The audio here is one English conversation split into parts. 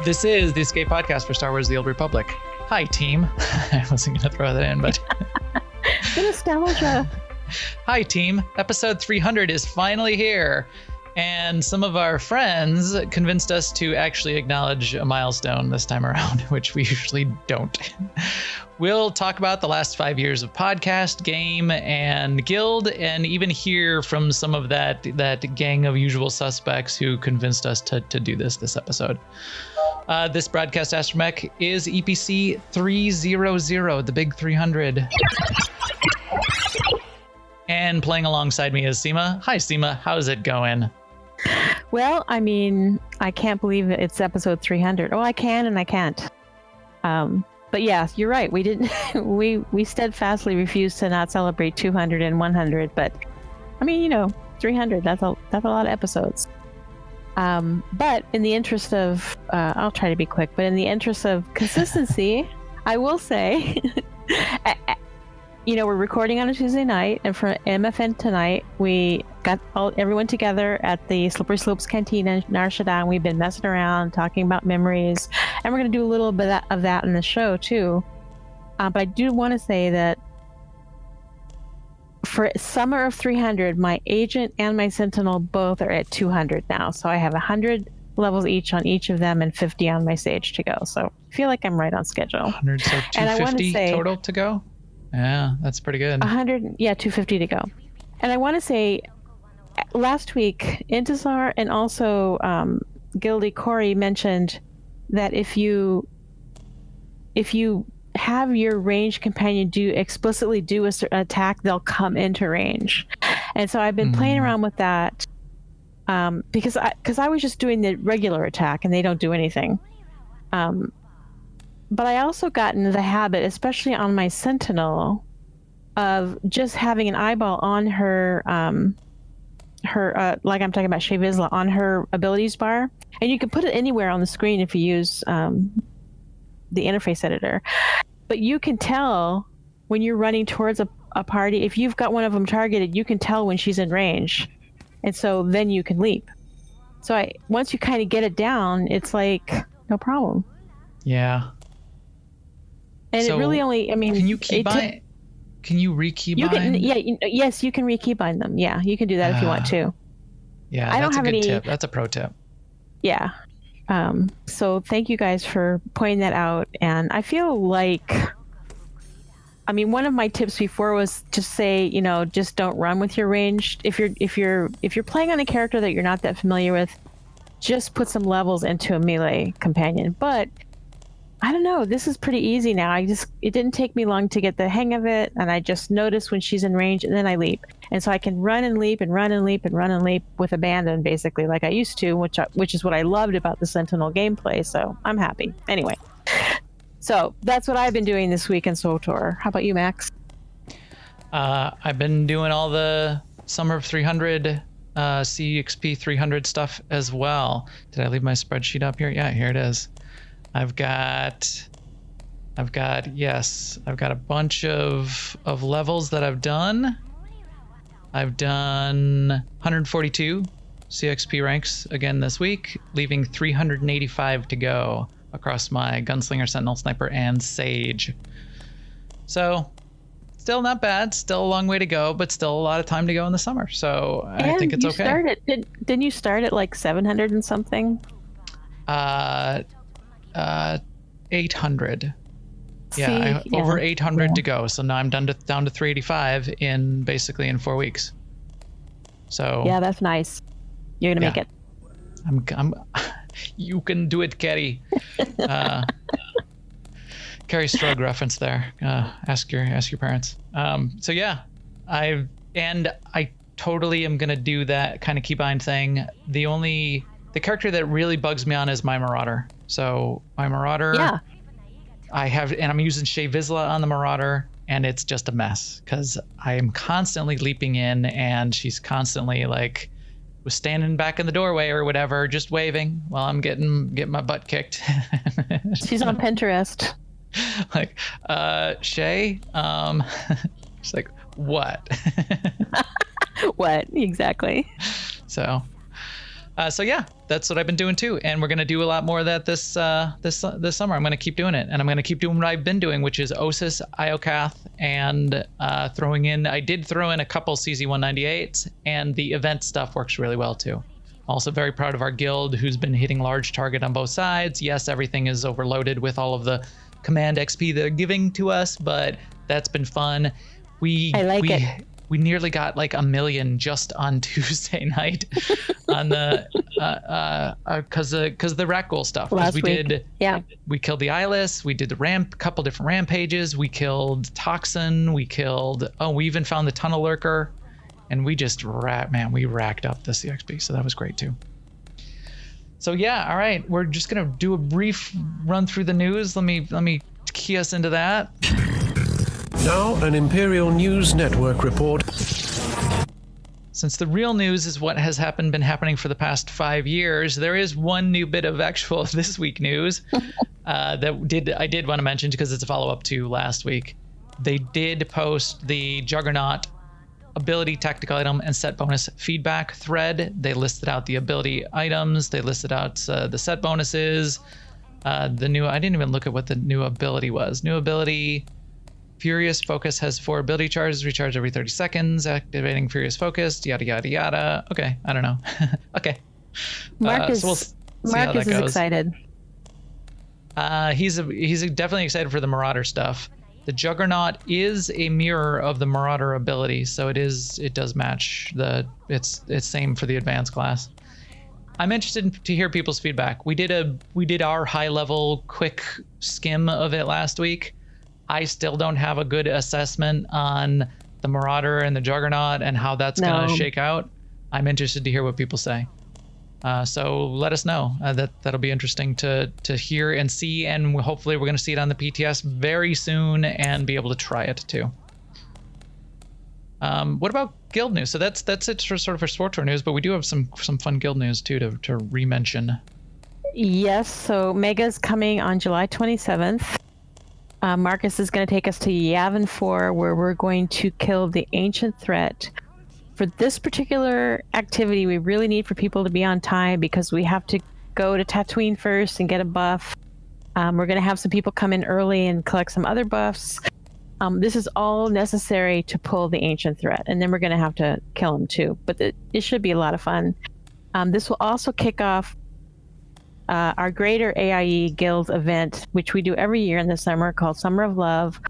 This is the Escape Podcast for Star Wars The Old Republic. Hi, team. I wasn't going to throw that in, but... The nostalgia. Hi, team. Episode 300 is finally here. And some of our friends convinced us to actually acknowledge a milestone this time around, which we usually don't. We'll talk about the last 5 years of podcast, game, and guild, and even hear from some of that gang of usual suspects who convinced us to do this episode. This broadcast astromech is EPC 300, the big 300. And playing alongside me is Seema. Hi, Seema. How's it going? Well, I mean, I can't believe it's episode 300. Oh, I can and I can't. But yeah, you're right. We didn't. we steadfastly refused to not celebrate 200 and 100. But I mean, 300. That's a lot of episodes. But in the interest of, I'll try to be quick. But in the interest of consistency, I will say, we're recording on a Tuesday night, and for MFN tonight, we got everyone together at the Slippery Slopes Canteen in Nar Shaddaa. We've been messing around, talking about memories, and we're going to do a little bit of that in the show too. But I do want to say that for Summer of 300, my agent and my sentinel both are at 200 now. So I have 100 levels each on each of them and 50 on my sage to go. So I feel like I'm right on schedule. 100, so 250 total to go? Yeah, that's pretty good. 100, yeah, 250 to go. And I want to say, last week, Intizar and also Gildy Corey mentioned that if you have your range companion explicitly do a certain attack, they'll come into range. And so I've been playing around with that because I was just doing the regular attack and they don't do anything. But I also got into the habit, especially on my sentinel, of just having an eyeball on her like I'm talking about Shea Vizsla, on her abilities bar. And you can put it anywhere on the screen if you use the interface editor. But you can tell when you're running towards a party, if you've got one of them targeted, you can tell when she's in range. And so then you can leap. So once you kind of get it down, it's like, no problem. Yeah. And so it really only, I mean... Can you keybind? Can you re-keybind? Yes, you can re-keybind them. Yeah, you can do that if you want to. Yeah, that's a good tip. That's a pro tip. Yeah. So thank you guys for pointing that out. And I feel like, I mean, one of my tips before was to say, just don't run with your range. If you're playing on a character that you're not that familiar with, just put some levels into a melee companion. But I don't know, this is pretty easy now. It didn't take me long to get the hang of it, and I just notice when she's in range, and then I leap. And so I can run and leap and run and leap and run and leap with abandon, basically, like I used to, which is what I loved about the Sentinel gameplay, so I'm happy. Anyway, so that's what I've been doing this week in SWTOR. How about you, Max? I've been doing all the Summer of 300, CXP 300 stuff as well. Did I leave my spreadsheet up here? Yeah, here it is. I've got a bunch of levels that I've done. I've done 142 CXP ranks again this week, leaving 385 to go across my Gunslinger, Sentinel, Sniper, and Sage. So, still not bad. Still a long way to go, but still a lot of time to go in the summer. So, I think it's okay. Didn't you start at like 700 and something? 800. Yeah, over 800 to go. So now I'm down to 385 in 4 weeks. So yeah, that's nice. You're gonna make it. I'm you can do it, Carrie. Carrie Strug reference there. Ask your parents. So yeah, I totally am gonna do that kind of keybind thing. The character that really bugs me on is my Marauder. So my Marauder, yeah. I'm using Shea Vizsla on the Marauder, and it's just a mess because I am constantly leaping in, and she's constantly was standing back in the doorway or whatever, just waving while I'm getting my butt kicked. She's on Pinterest. Shay, she's like, what? What exactly? So, So yeah, that's what I've been doing too, and we're gonna do a lot more of that this summer. I'm gonna keep doing it, and I'm gonna keep doing what I've been doing, which is OSIS, IOCath, and I did throw in a couple CZ198s, and the event stuff works really well too. Also very proud of our guild, who's been hitting large target on both sides. Yes, everything is overloaded with all of the command XP they're giving to us, but that's been fun. I like it. We nearly got like 1 million just on Tuesday night on the because the rat goal stuff. Last week. We killed the Eyeless. We did the couple different rampages. We killed Toxin. We even found the Tunnel Lurker, and we just racked up the CXP. So that was great too. So yeah, all right, we're just gonna do a brief run through the news. Let me key us into that. Now, an Imperial News Network report. Since the real news is what has been happening for the past 5 years, there is one new bit of actual this week news I did want to mention because it's a follow-up to last week. They did post the Juggernaut ability, tactical item, and set bonus feedback thread. They listed out the ability items. They listed out the set bonuses. I didn't even look at what the new ability was. New ability... Furious Focus has 4 ability charges, recharge every 30 seconds, activating Furious Focus, yada, yada, yada. Okay, I don't know. Okay. Marcus is excited. He's definitely excited for the Marauder stuff. The Juggernaut is a mirror of the Marauder ability, so it does match it's same for the advanced class. I'm interested to hear people's feedback. We did our high level quick skim of it last week. I still don't have a good assessment on the Marauder and the Juggernaut and how that's going to shake out. I'm interested to hear what people say. So let us know. That'll be interesting to hear and see, and hopefully we're going to see it on the PTS very soon and be able to try it too. What about guild news? So that's it for SWTOR news, but we do have some fun guild news too to re-mention. Yes, so Mega's coming on July 27th. Marcus is going to take us to Yavin 4, where we're going to kill the ancient threat. For this particular activity, we really need for people to be on time because we have to go to Tatooine first and get a buff. We're going to have some people come in early and collect some other buffs. This is all necessary to pull the ancient threat, and then we're going to have to kill him too. But it should be a lot of fun. This will also kick off our greater AIE Guild event, which we do every year in the summer, called Summer of Love,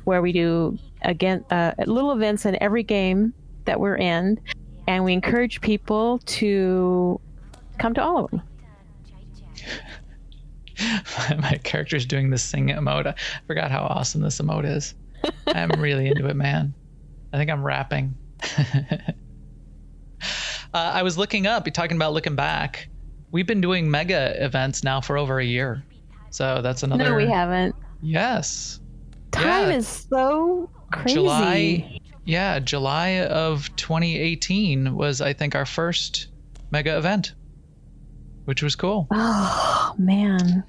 where we do, again, little events in every game that we're in, and we encourage people to come to all of them. My character's doing this sing emote. I forgot how awesome this emote is. I'm really into it, man. I think I'm rapping. I was looking back. We've been doing mega events now for over a year. So that's another... No, we haven't. Yes. Time is so crazy. July of 2018 was, I think, our first mega event, which was cool. Oh, man.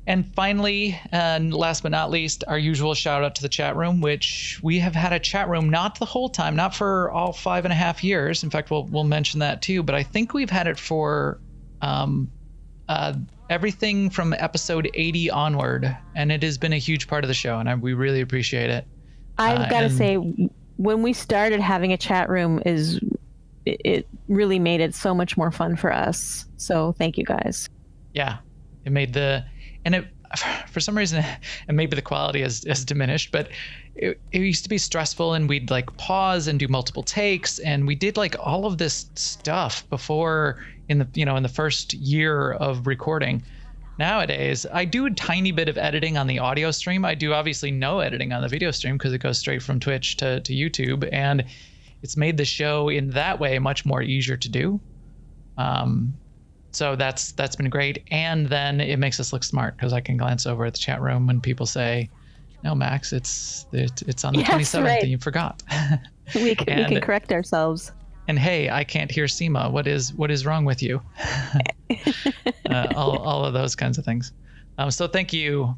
And finally, and last but not least, our usual shout out to the chat room, which we have had a chat room, not the whole time, not for all 5.5 years. In fact, we'll mention that too, but I think we've had it for everything from episode 80 onward, and it has been a huge part of the show, and we really appreciate it. I've got to say, when we started having a chat room, it really made it so much more fun for us. So thank you guys. Yeah, it made for some reason, and maybe the quality has diminished, but it used to be stressful, and we'd like pause and do multiple takes, and we did like all of this stuff before in the first year of recording. Nowadays, I do a tiny bit of editing on the audio stream. I do obviously no editing on the video stream because it goes straight from Twitch to YouTube, and it's made the show in that way much more easier to do. So that's been great, and then it makes us look smart because I can glance over at the chat room when people say, "No, Max, it's on the 27th, right. And you forgot." We can correct ourselves. And hey, I can't hear Seema. What is wrong with you? All of those kinds of things. So thank you.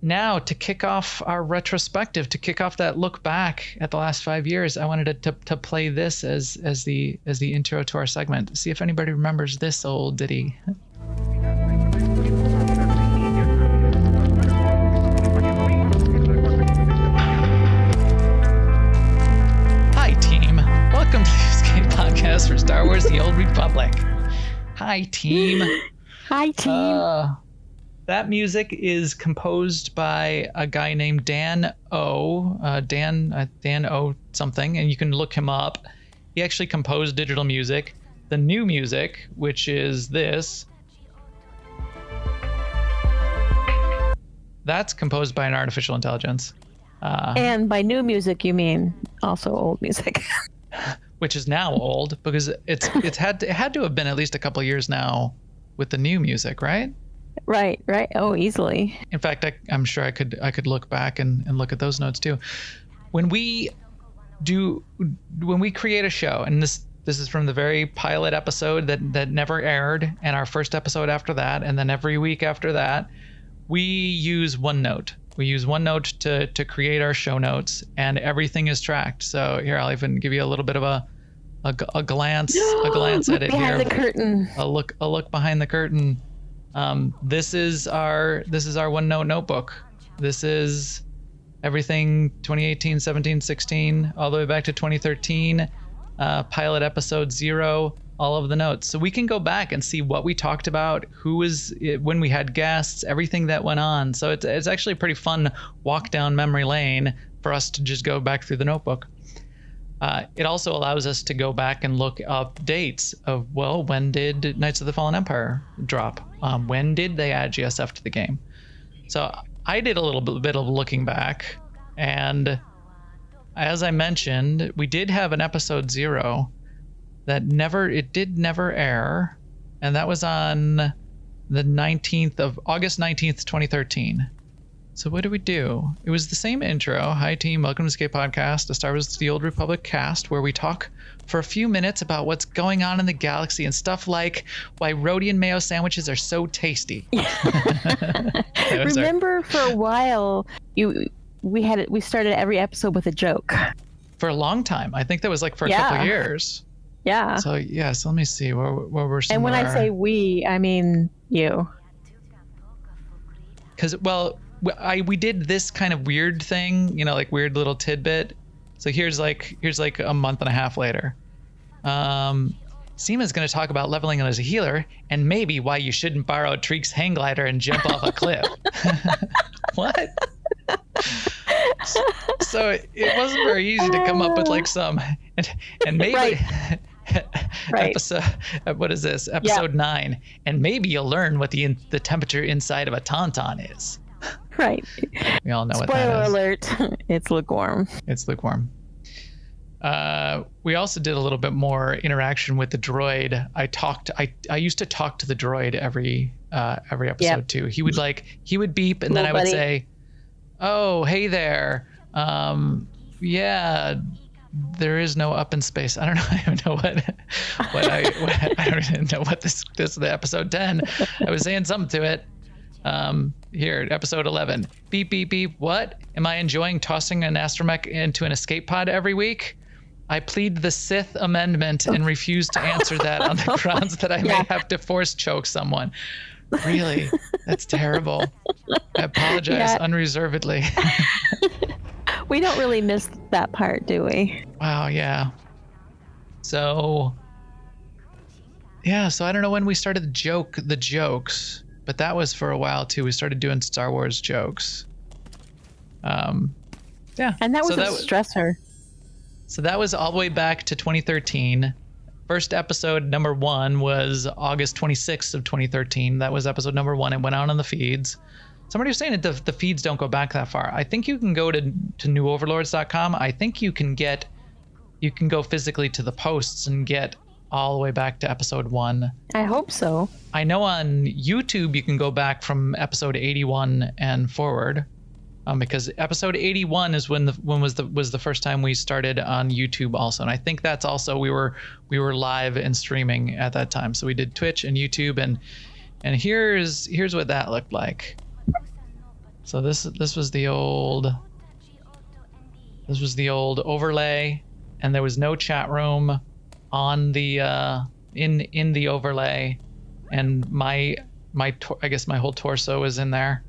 now to kick off our retrospective, to kick off that look back at the last 5 years, I wanted to play this as the intro to our segment. See if anybody remembers this old ditty. Hi team, welcome to the Escape Podcast for Star Wars: The Old Republic. Hi team. Hi, team. That music is composed by a guy named Dan O. Dan O. something, and you can look him up. He actually composed digital music. The new music, which is this, that's composed by an artificial intelligence. And by new music, you mean also old music. Which is now old because it had to have been at least a couple years now with the new music, right? Right. Oh, easily. In fact, I'm sure I could look back and look at those notes too. When we create a show, and this is from the very pilot episode that never aired, and our first episode after that, and then every week after that, we use OneNote. We use OneNote to create our show notes, and everything is tracked. So here, I'll even give you a little bit of a glance at it behind here. The curtain. A look behind the curtain. This is our OneNote notebook. This is everything 2018, 17, 16, all the way back to 2013, pilot episode 0, all of the notes. So we can go back and see what we talked about, when we had guests, everything that went on. So it's actually a pretty fun walk down memory lane for us to just go back through the notebook. It also allows us to go back and look up dates of, well, when did Knights of the Fallen Empire drop? When did they add GSF to the game? So I did a little bit of looking back, and as I mentioned, we did have an episode 0 that never air, and that was on the August 19th, 2013. So what did we do? It was the same intro. Hi team, welcome to Escape Podcast, a Star Wars: The Old Republic cast, where we talk for a few minutes about what's going on in the galaxy and stuff like why Rhodian mayo sandwiches are so tasty. Remember, for a while, we started every episode with a joke. For a long time. I think that was like for a couple of years. Yeah. So let me see where we're. And when I say we, I mean you. Because we did this kind of weird thing, like weird little tidbit. So here's like a month and a half later. Seema's going to talk about leveling as a healer and maybe why you shouldn't borrow Treek's hang glider and jump off a cliff. What? So it wasn't very easy to come up with like some, and maybe. Right. Episode, what is this? Episode 9, and maybe you'll learn what the temperature inside of a tauntaun is. Right. We all know Spoiler what that is. Spoiler alert, it's lukewarm. It's lukewarm. We also did a little bit more interaction with the droid. I used to talk to the droid every episode too. He would beep, and then I would say, "Oh, hey there. Yeah, there is no up in space." I don't know. I don't know I don't even know what this is. The episode 10. I was saying something to it. Here, episode 11. Beep, beep, beep. What? Am I enjoying tossing an astromech into an escape pod every week? I plead the Sith amendment and refuse to answer that on the grounds that I may have to force choke someone. Really? That's terrible. I apologize unreservedly. We don't really miss that part, do we? Wow, yeah. So I don't know when we started the jokes. But that was for a while too. We started doing Star Wars jokes. And that was a stressor. So that was all the way back to 2013. First episode number 1 was August 26th of 2013. That was episode number 1. It went out on the feeds. Somebody was saying that the feeds don't go back that far. I think you can go to newoverlords.com. I think you can go physically to the posts and get all the way back to episode 1. I hope so. I know on YouTube you can go back from episode 81 and forward, because episode 81 is when was the first time we started on YouTube also, and I think that's also we were live and streaming at that time. So we did Twitch and YouTube, and here's what that looked like. So this was the old overlay, and there was no chat room on the in the overlay, and I guess my whole torso was in there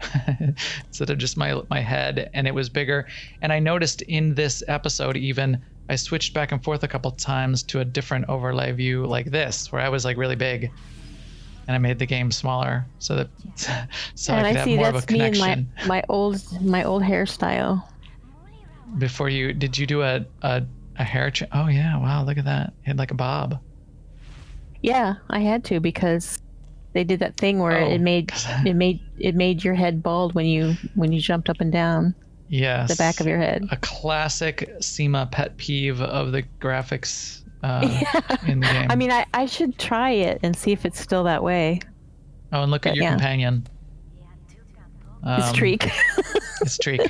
instead of just my head, and it was bigger. And I noticed in this episode even I switched back and forth a couple times to a different overlay view like this, where I was like really big, and I made the game smaller so that I could have more of a connection. Me and my old hairstyle. Before did you do a hair change? Oh yeah, wow, look at that. You had like a bob. Yeah, I had to, because they did that thing where it made your head bald when you jumped up and down. Yes. The back of your head. A classic SEMA pet peeve of the graphics in the game. I mean, I should try it and see if it's still that way. Oh, and look at your companion. It's Treek. It's Treek.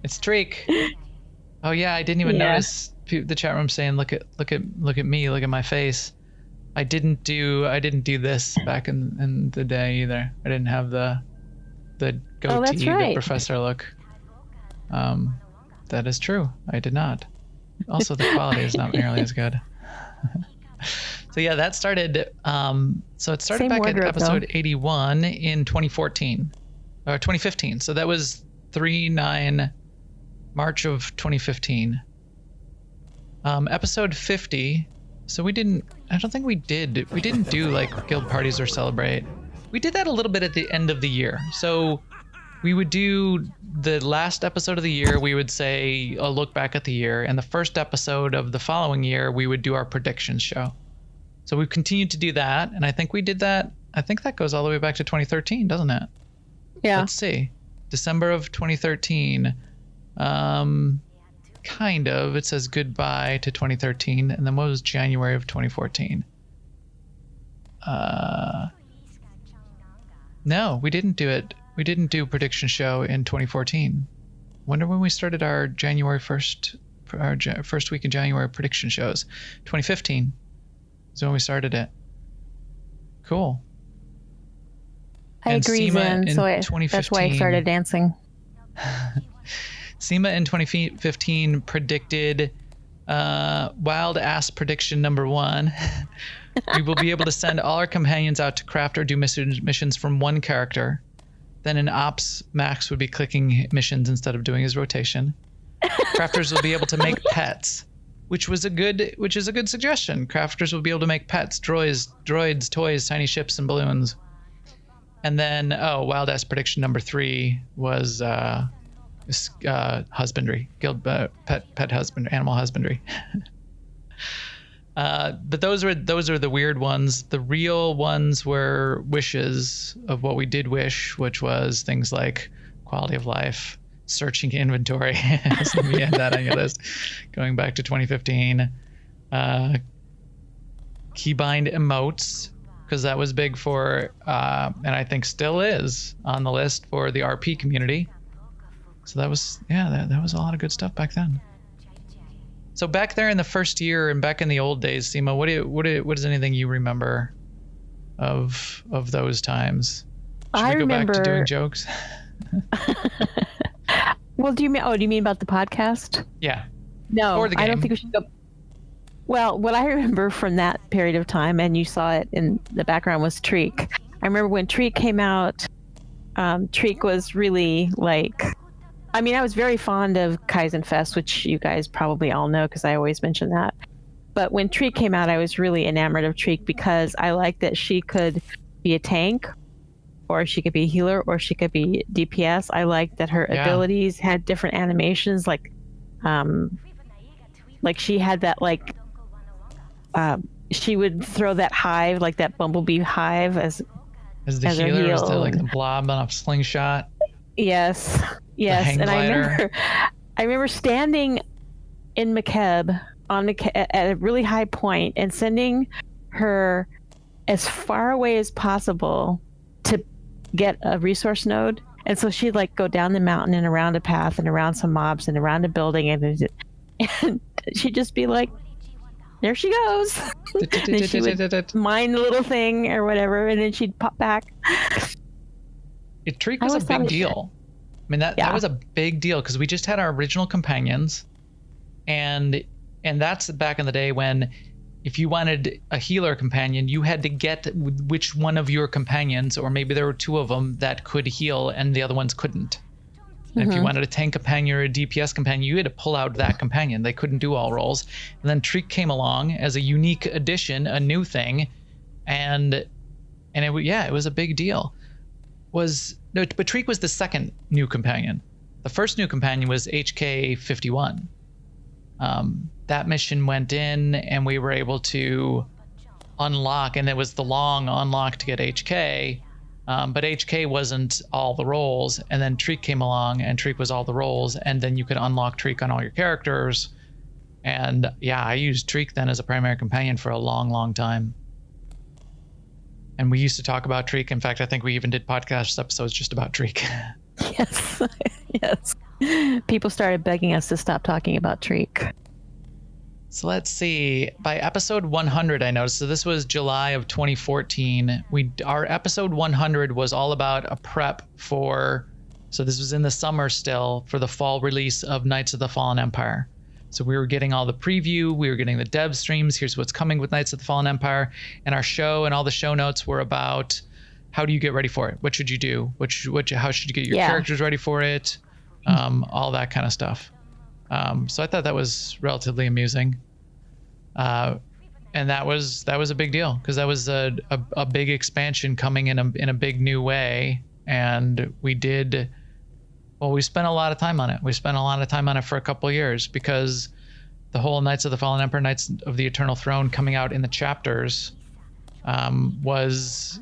It's Treek. Oh yeah, I didn't even notice the chat room saying, look at me, look at my face. I didn't do this back in the day either. I didn't have the goatee, the professor look. That is true. I did not. Also, the quality is not nearly as good. So yeah, that started. So it started back at episode 81 in 2014 or 2015. So that was 3/9 March of 2015. Episode 50. So I don't think we didn't do like guild parties or celebrate. We did that a little bit at the end of the year. So we would do the last episode of the year, we would say a look back at the year, and the first episode of the following year, we would do our predictions show. So we've continued to do that, and I think we did that. I think that goes all the way back to 2013, doesn't it? Yeah. Let's see. December of 2013. Kind of. It says goodbye to 2013, and then what was January of 2014? No, we didn't do it. We didn't do prediction show in 2014. Wonder when we started our January 1st, our first week in January prediction shows. 2015 is when we started it. Cool. I agree, Zen. So that's why I started dancing. SEMA in 2015 predicted wild ass prediction number 1. We will be able to send all our companions out to craft or do missions from one character. Then in ops, Max would be clicking missions instead of doing his rotation. Crafters will be able to make pets, which is a good suggestion. Crafters will be able to make pets, droids, toys, tiny ships, and balloons. And then, wild ass prediction number 3 was husbandry, guild pet husband, animal husbandry. But those are the weird ones. The real ones were wishes of what we did wish, which was things like quality of life, searching inventory. So we had that on your list, going back to 2015. Keybind emotes, because that was big for, and I think still is on the list for the RP community. So that was that was a lot of good stuff back then. So back there in the first year and back in the old days, Seema, what is anything you remember of those times? Should we go back to doing jokes? Well, do you mean about the podcast? Yeah. No, or the game. I don't think we should go. Well, what I remember from that period of time, and you saw it in the background, was Treek. I remember when Treek came out, Treek was really like, I mean, I was very fond of Kaizen Fest, which you guys probably all know because I always mention that. But when Treek came out, I was really enamored of Treek because I liked that she could be a tank, or she could be a healer, or she could be DPS. I liked that her abilities had different animations, like she had that she would throw that hive, like that bumblebee hive as the healer, as the blob on a slingshot. Yes. And I remember standing in McKeb at a really high point and sending her as far away as possible to get a resource node. And so she'd go down the mountain and around a path and around some mobs and around a building, and she'd just be like, there she goes. And she would mine the little thing or whatever, and then she'd pop back. Treek was a big deal. mean, that was a big deal because we just had our original companions, and that's back in the day when if you wanted a healer companion, you had to get which one of your companions, or maybe there were two of them that could heal and the other ones couldn't. And if you wanted a tank companion or a DPS companion, you had to pull out that companion. They couldn't do all roles. And then Treek came along as a unique addition, a new thing, and it was a big deal. But Treek was the second new companion. The first new companion was HK51. That mission went in, and we were able to unlock, and it was the long unlock to get HK. But HK wasn't all the roles, and then Treek came along, and Treek was all the roles, and then you could unlock Treek on all your characters. And yeah, I used Treek then as a primary companion for a long, long time. And we used to talk about Treek. In fact, I think we even did podcast episodes just about Treek. Yes, yes. People started begging us to stop talking about Treek. So let's see. By episode 100, I noticed. So this was July of 2014. Our episode 100 was all about a prep for. So this was in the summer still for the fall release of Knights of the Fallen Empire. So we were getting all the preview. We were getting the dev streams. Here's what's coming with Knights of the Fallen Empire. And our show and all the show notes were about how do you get ready for it? What should you do? How should you get your characters ready for it? All that kind of stuff. So I thought that was relatively amusing. And that was a big deal because that was a big expansion coming in a big new way. And we spent a lot of time on it. We spent a lot of time on it for a couple of years because the whole Knights of the Fallen Emperor, Knights of the Eternal Throne coming out in the chapters was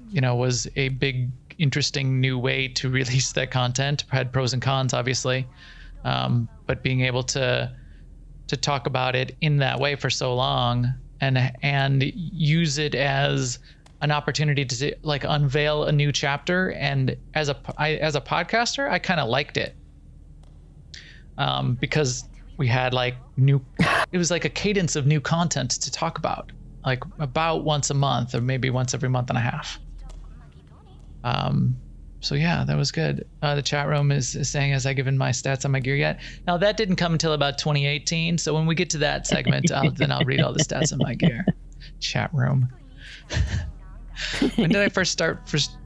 a big, interesting new way to release that content. Had pros and cons, obviously. But being able to talk about it in that way for so long and use it as an opportunity to like unveil a new chapter. And as a podcaster, I kind of liked it because we had it was like a cadence of new content to talk about, like about once a month or maybe once every month and a half. So yeah, that was good. The chat room is saying, has I given my stats on my gear yet? Now that didn't come until about 2018. So when we get to that segment, then I'll read all the stats on my gear. Chat room. When did I first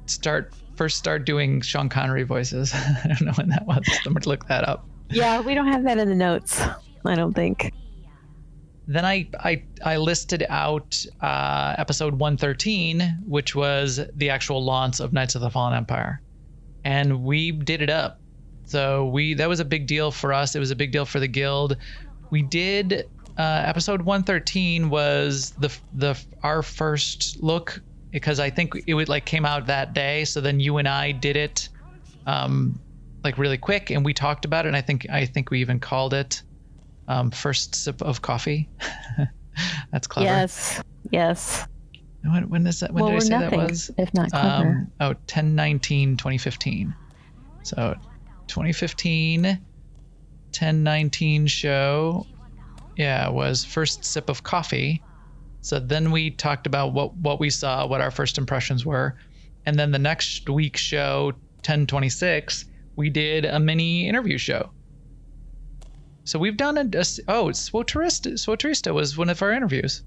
start doing Sean Connery voices? I don't know when that was. I'm going to look that up. Yeah, we don't have that in the notes, I don't think. Then I listed out episode 113, which was the actual launch of Knights of the Fallen Empire. And we did it up. So that was a big deal for us. It was a big deal for the guild. We did episode 113 was our first look because I think it came out that day. So then you and I did it really quick and we talked about it. And I think we even called it first sip of coffee. That's clever. Yes. When is that? When did I say that was? If not clever. 10/19/2015. So 2015, 10/19 show. Yeah, was first sip of coffee. So then we talked about what we saw, what our first impressions were. And then the next week's show, 10/26, we did a mini interview show. So we've done SWTOR was one of our interviews.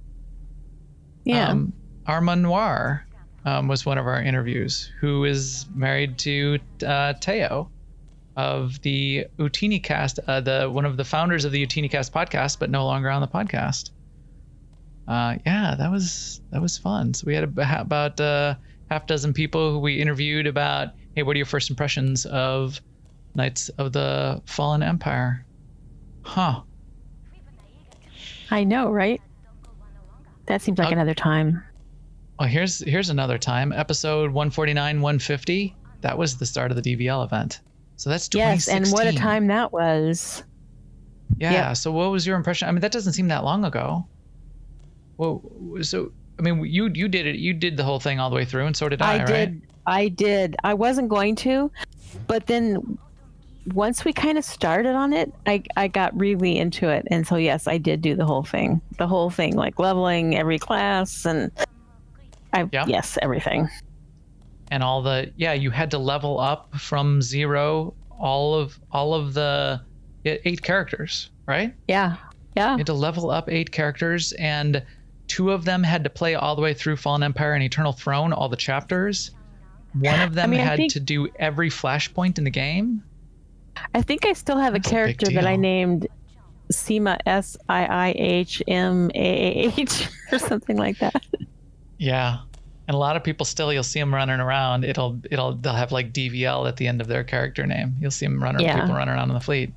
Yeah. Armand Noir was one of our interviews, who is married to Teo of the Utini Cast, one of the founders of the Utini Cast podcast, but no longer on the podcast. That was fun. So we had about half dozen people who we interviewed about, hey, what are your first impressions of Knights of the Fallen Empire? Huh. I know, right? That seems like another time. Oh, here's another time. Episode 149, 150. That was the start of the DVL event. So that's 2016. Yes, and what a time that was. Yeah. Yep. So what was your impression? I mean, that doesn't seem that long ago. Well, so I mean, you did it. You did the whole thing all the way through, and so did I. Right? I did. I wasn't going to, but then once we kind of started on it, I got really into it, and so yes, I did do the whole thing, like leveling every class and. Yes, everything. And all you had to level up from 0 all of the 8 characters, right? Yeah. You had to level up 8 characters, and 2 of them had to play all the way through Fallen Empire and Eternal Throne, all the chapters. One of them had to do every flashpoint in the game. I think I still have a character that I named Seema, SIIHMAAH or something like that. Yeah. And a lot of people still, you'll see them running around. They'll have like DVL at the end of their character name. You'll see them people running around in the fleet.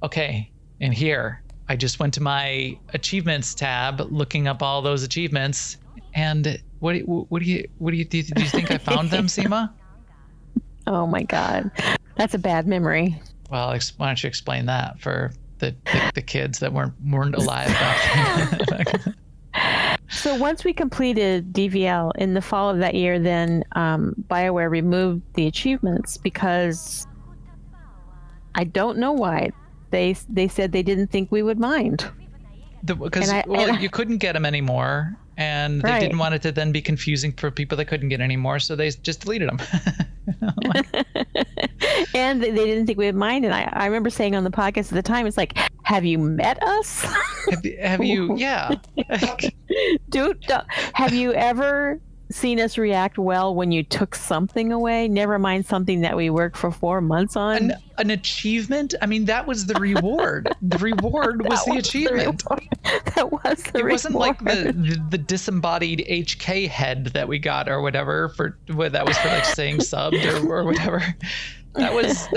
Okay. And here, I just went to my achievements tab, looking up all those achievements. And what do you think I found them, Seema? Oh my God. That's a bad memory. Well, why don't you explain that for the kids that weren't alive back then? So once we completed DVL in the fall of that year, then BioWare removed the achievements because I don't know why. They said they didn't think we would mind. Because you couldn't get them anymore, and they didn't want it to then be confusing for people that couldn't get anymore, so they just deleted them. And they didn't think we would mind. And I remember saying on the podcast at the time, it's like, have you met us? Have you? Yeah. Dude, have you ever seen us react well when you took something away? Never mind something that we worked for 4 months on. An achievement? I mean, that was the reward. The reward was the achievement. That was the reward. It wasn't like the disembodied HK head that we got or whatever that was for like saying subbed or whatever. That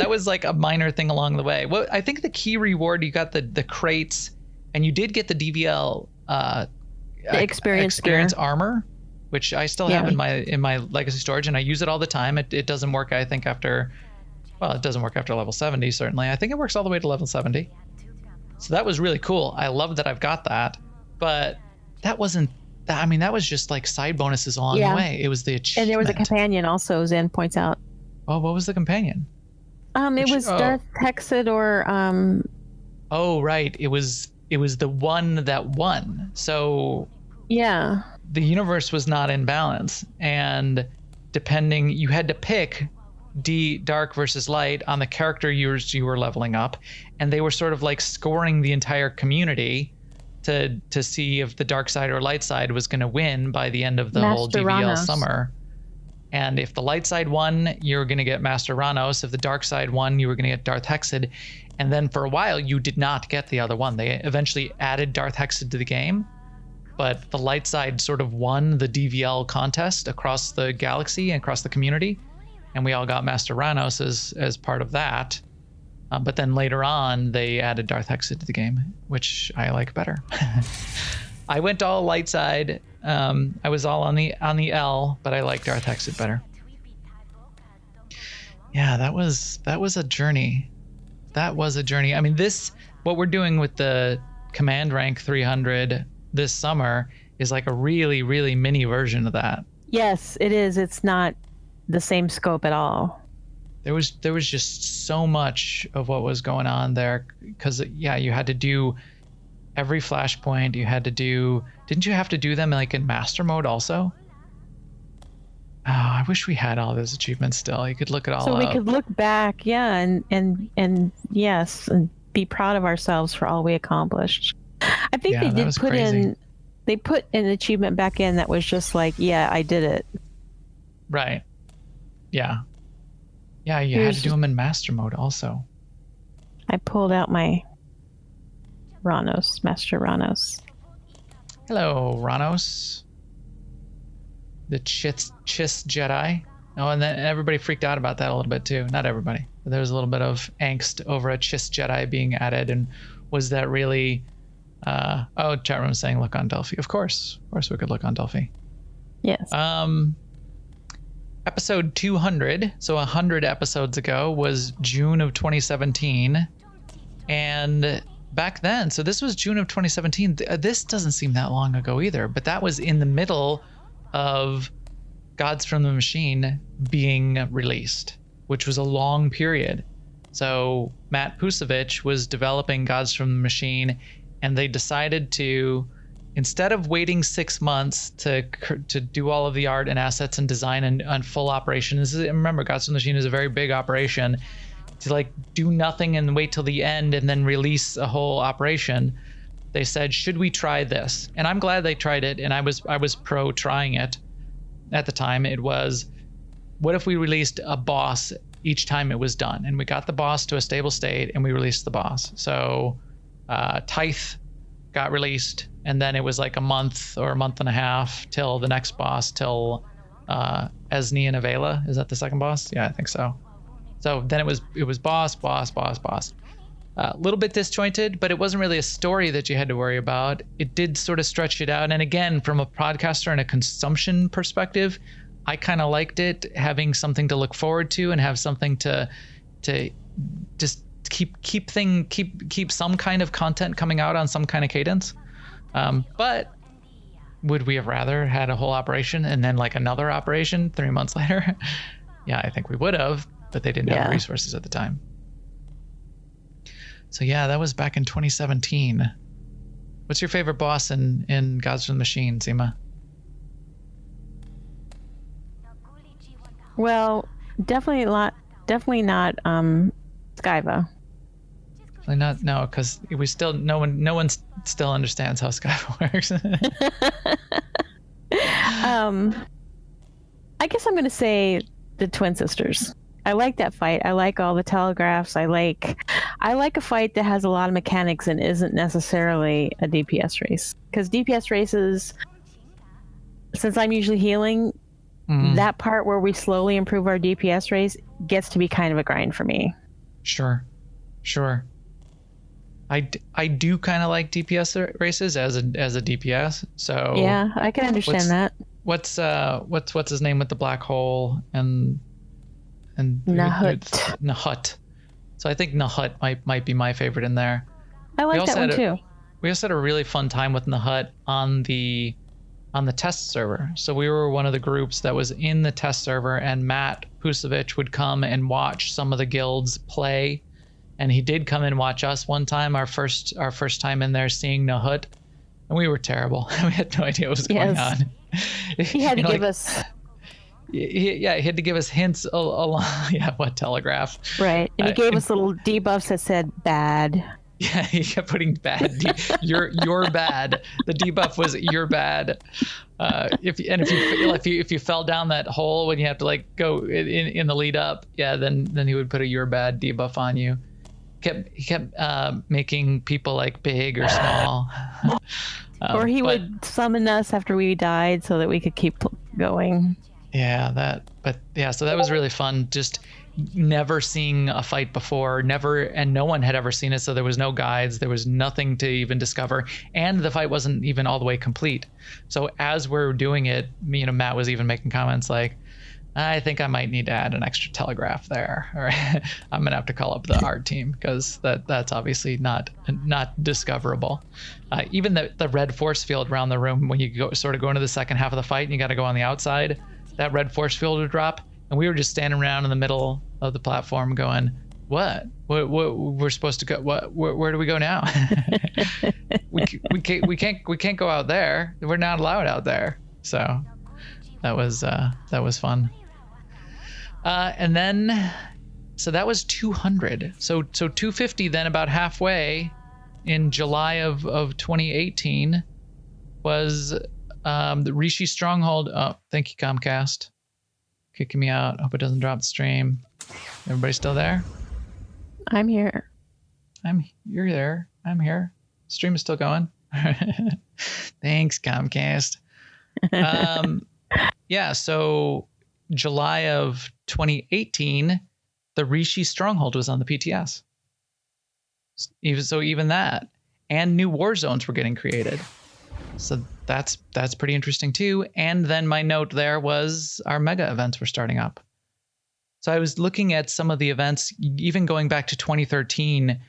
was like a minor thing along the way. Well, I think the key reward, you got the crates, and you did get the DVL the experience armor, which I still have in my legacy storage, and I use it all the time. It doesn't work, I think, after level 70, certainly. I think it works all the way to level 70. So that was really cool. I love that I've got that. But that wasn't that. I mean, that was just like side bonuses along the way. It was the achievement. And there was a companion also, Zen points out. Oh, what was the companion? It was Darth Hexed or Oh, right. It was the one that won. So yeah. The universe was not in balance, and you had to pick dark versus light on the character you were leveling up, and they were sort of like scoring the entire community to see if the dark side or light side was going to win by the end of the whole DVL summer. And if the light side won, you were going to get Master Ranos. If the dark side won, you were going to get Darth Hexed. And then for a while, you did not get the other one. They eventually added Darth Hexed to the game, but the light side sort of won the DVL contest across the galaxy and across the community, and we all got Master Ranos as part of that. But then later on, they added Darth Hexed to the game, which I like better. I went all light side. I was all on the L, but I like Darth Hexed better. Yeah, that was a journey. That was a journey. I mean, what we're doing with the command rank 300 this summer is like a really, really mini version of that. Yes, it is. It's not the same scope at all. There was just so much of what was going on there, because you had to do every flashpoint. Didn't you have to do them like in master mode also? Oh, I wish we had all those achievements still. You could look it all up. So we could look back, and yes, and be proud of ourselves for all we accomplished. I think they put an achievement back in that was just like, yeah, I did it. Right. Yeah. Yeah, you had to do them in master mode also. I pulled out my Master Ranos. Hello, Ranos. The Chiss Jedi. Oh, and then everybody freaked out about that a little bit too. Not everybody, but there was a little bit of angst over a Chiss Jedi being added, and was that really... chat room saying look on Delphi. Of course we could look on Delphi. Yes. Episode 200, so 100 episodes ago, was June of 2017, and back then, so this was June of 2017. This doesn't seem that long ago either, but that was in the middle of Gods from the Machine being released, which was a long period. So Matt Pusevich was developing Gods from the Machine, and they decided to, instead of waiting 6 months to do all of the art and assets and design and full operation, remember, Gods from the Machine is a very big operation. to like do nothing and wait till the end and then release a whole operation. They said, should we try this? And I'm glad they tried it, and I was pro trying it at the time. It was, what if we released a boss each time it was done? And we got the boss to a stable state and we released the boss. So Tithe got released, and then it was like a month or a month and a half till the next boss, till Esni and Avela. Is that the second boss? Yeah, I think so. So then it was boss. A little bit disjointed, but it wasn't really a story that you had to worry about. It did sort of stretch it out. And again, from a podcaster and a consumption perspective, I kind of liked it, having something to look forward to and have something to just keep some kind of content coming out on some kind of cadence. But would we have rather had a whole operation and then like another operation 3 months later? Yeah, I think we would have, but they didn't have the resources at the time. So yeah, that was back in 2017. What's your favorite boss in Gods from the Machine, Seema? Well, definitely not Skyva. Definitely not, no, because no one still understands how Skyva works. I guess I'm gonna say the Twin Sisters. I like that fight. I like all the telegraphs. I like a fight that has a lot of mechanics and isn't necessarily a DPS race. Because DPS races, since I'm usually healing, that part where we slowly improve our DPS race gets to be kind of a grind for me. Sure. I do kind of like DPS races as a DPS. So yeah, I can understand that. What's his name with the black hole and Nahut. So I think Nahut might be my favorite in there. I like that one too. We also had a really fun time with Nahut on the test server. So we were one of the groups that was in the test server, and Matt Pusevich would come and watch some of the guilds play. And he did come and watch us one time, our first time in there, seeing Nahut, and we were terrible. We had no idea what was going on. He had to give us. He had to give us hints along. Yeah, what telegraph? Right, and he gave us little debuffs that said bad. Yeah, he kept putting bad. You're bad. The debuff was you're bad. If you fell down that hole when you have to like go in the lead up, yeah, then he would put a you're bad debuff on you. He kept making people like big or small. Or he would summon us after we died so that we could keep going. Yeah, so that was really fun. Just never seeing a fight before, and no one had ever seen it, so there was no guides, there was nothing to even discover, and the fight wasn't even all the way complete. So as we're doing it, Matt was even making comments like, I think I might need to add an extra telegraph there, or I'm gonna have to call up the art team because that's obviously not discoverable. Even the red force field around the room, when you go into the second half of the fight and you got to go on the outside, that red force field would drop, and we were just standing around in the middle of the platform going, what we're supposed to go, where do we go now? we can't go out there, we're not allowed out there. So that was fun. And then so that was 200. So 250 then, about halfway in July of 2018, was the Rishi Stronghold. Oh, thank you, Comcast. Kicking me out. Hope it doesn't drop the stream. Everybody still there? I'm here. You're there. I'm here. Stream is still going. Thanks, Comcast. Yeah, so July of 2018, the Rishi Stronghold was on the PTS. Even that, and new war zones were getting created. So that's pretty interesting too. And then my note there was our mega events were starting up. So I was looking at some of the events, even going back to 2013.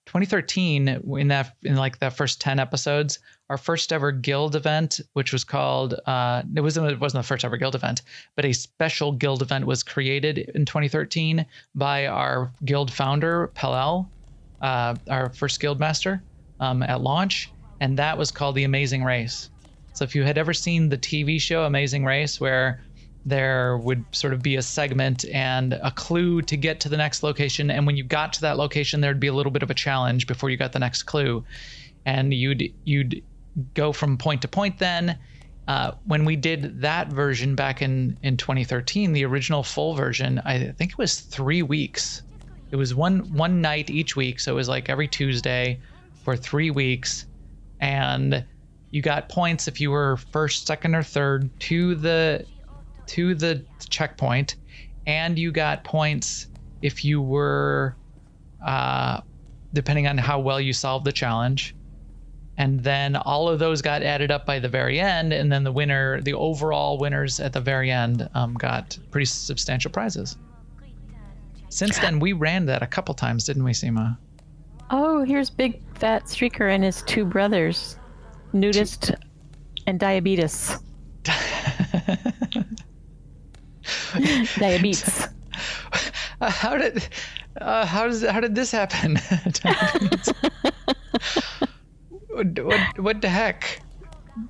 2013, in that first 10 episodes, our first ever guild event, which was called, it wasn't the first ever guild event, but a special guild event was created in 2013 by our guild founder, Pelel, our first guild master, at launch. And that was called The Amazing Race. So if you had ever seen the TV show Amazing Race, where there would sort of be a segment and a clue to get to the next location. And when you got to that location, there'd be a little bit of a challenge before you got the next clue. And you'd go from point to point then. When we did that version back in 2013, the original full version, I think it was 3 weeks. It was one night each week. So it was like every Tuesday for 3 weeks. And you got points if you were first, second, or third to the checkpoint, and you got points if you were depending on how well you solved the challenge. And then all of those got added up by the very end, and then the overall winners at the very end got pretty substantial prizes. Since then, we ran that a couple times, didn't we, Seema? Oh, here's Big Fat Streaker and his 2 brothers, Nudist and Diabetes. Diabetes. How did this happen? What the heck?